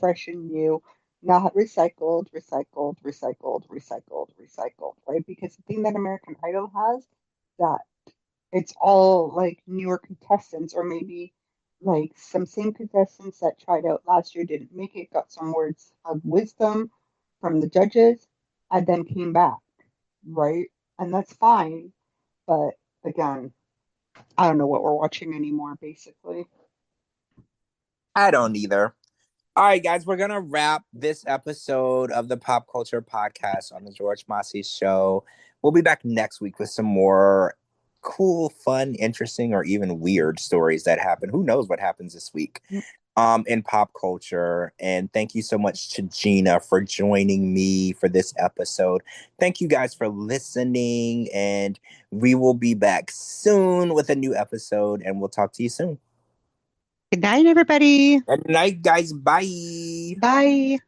not recycled, recycled, recycled, recycled, recycled, right? Because the thing that American Idol has that it's all like newer contestants or maybe like some same contestants that tried out last year didn't make it, got some words of wisdom from the judges, and then came back, right? And that's fine. But again, I don't know what we're watching anymore, basically. I don't either. All right, guys, we're gonna wrap this episode of the Pop Culture Podcast on the George Mossey Show. We'll be back next week with some more cool, fun, interesting, or even weird stories that happen. Who knows what happens this week in pop culture. And thank you so much to Gina for joining me for this episode. Thank you guys for listening, and we will be back soon with a new episode, and we'll talk to you soon. Good night, everybody. Good night, guys. Bye. Bye.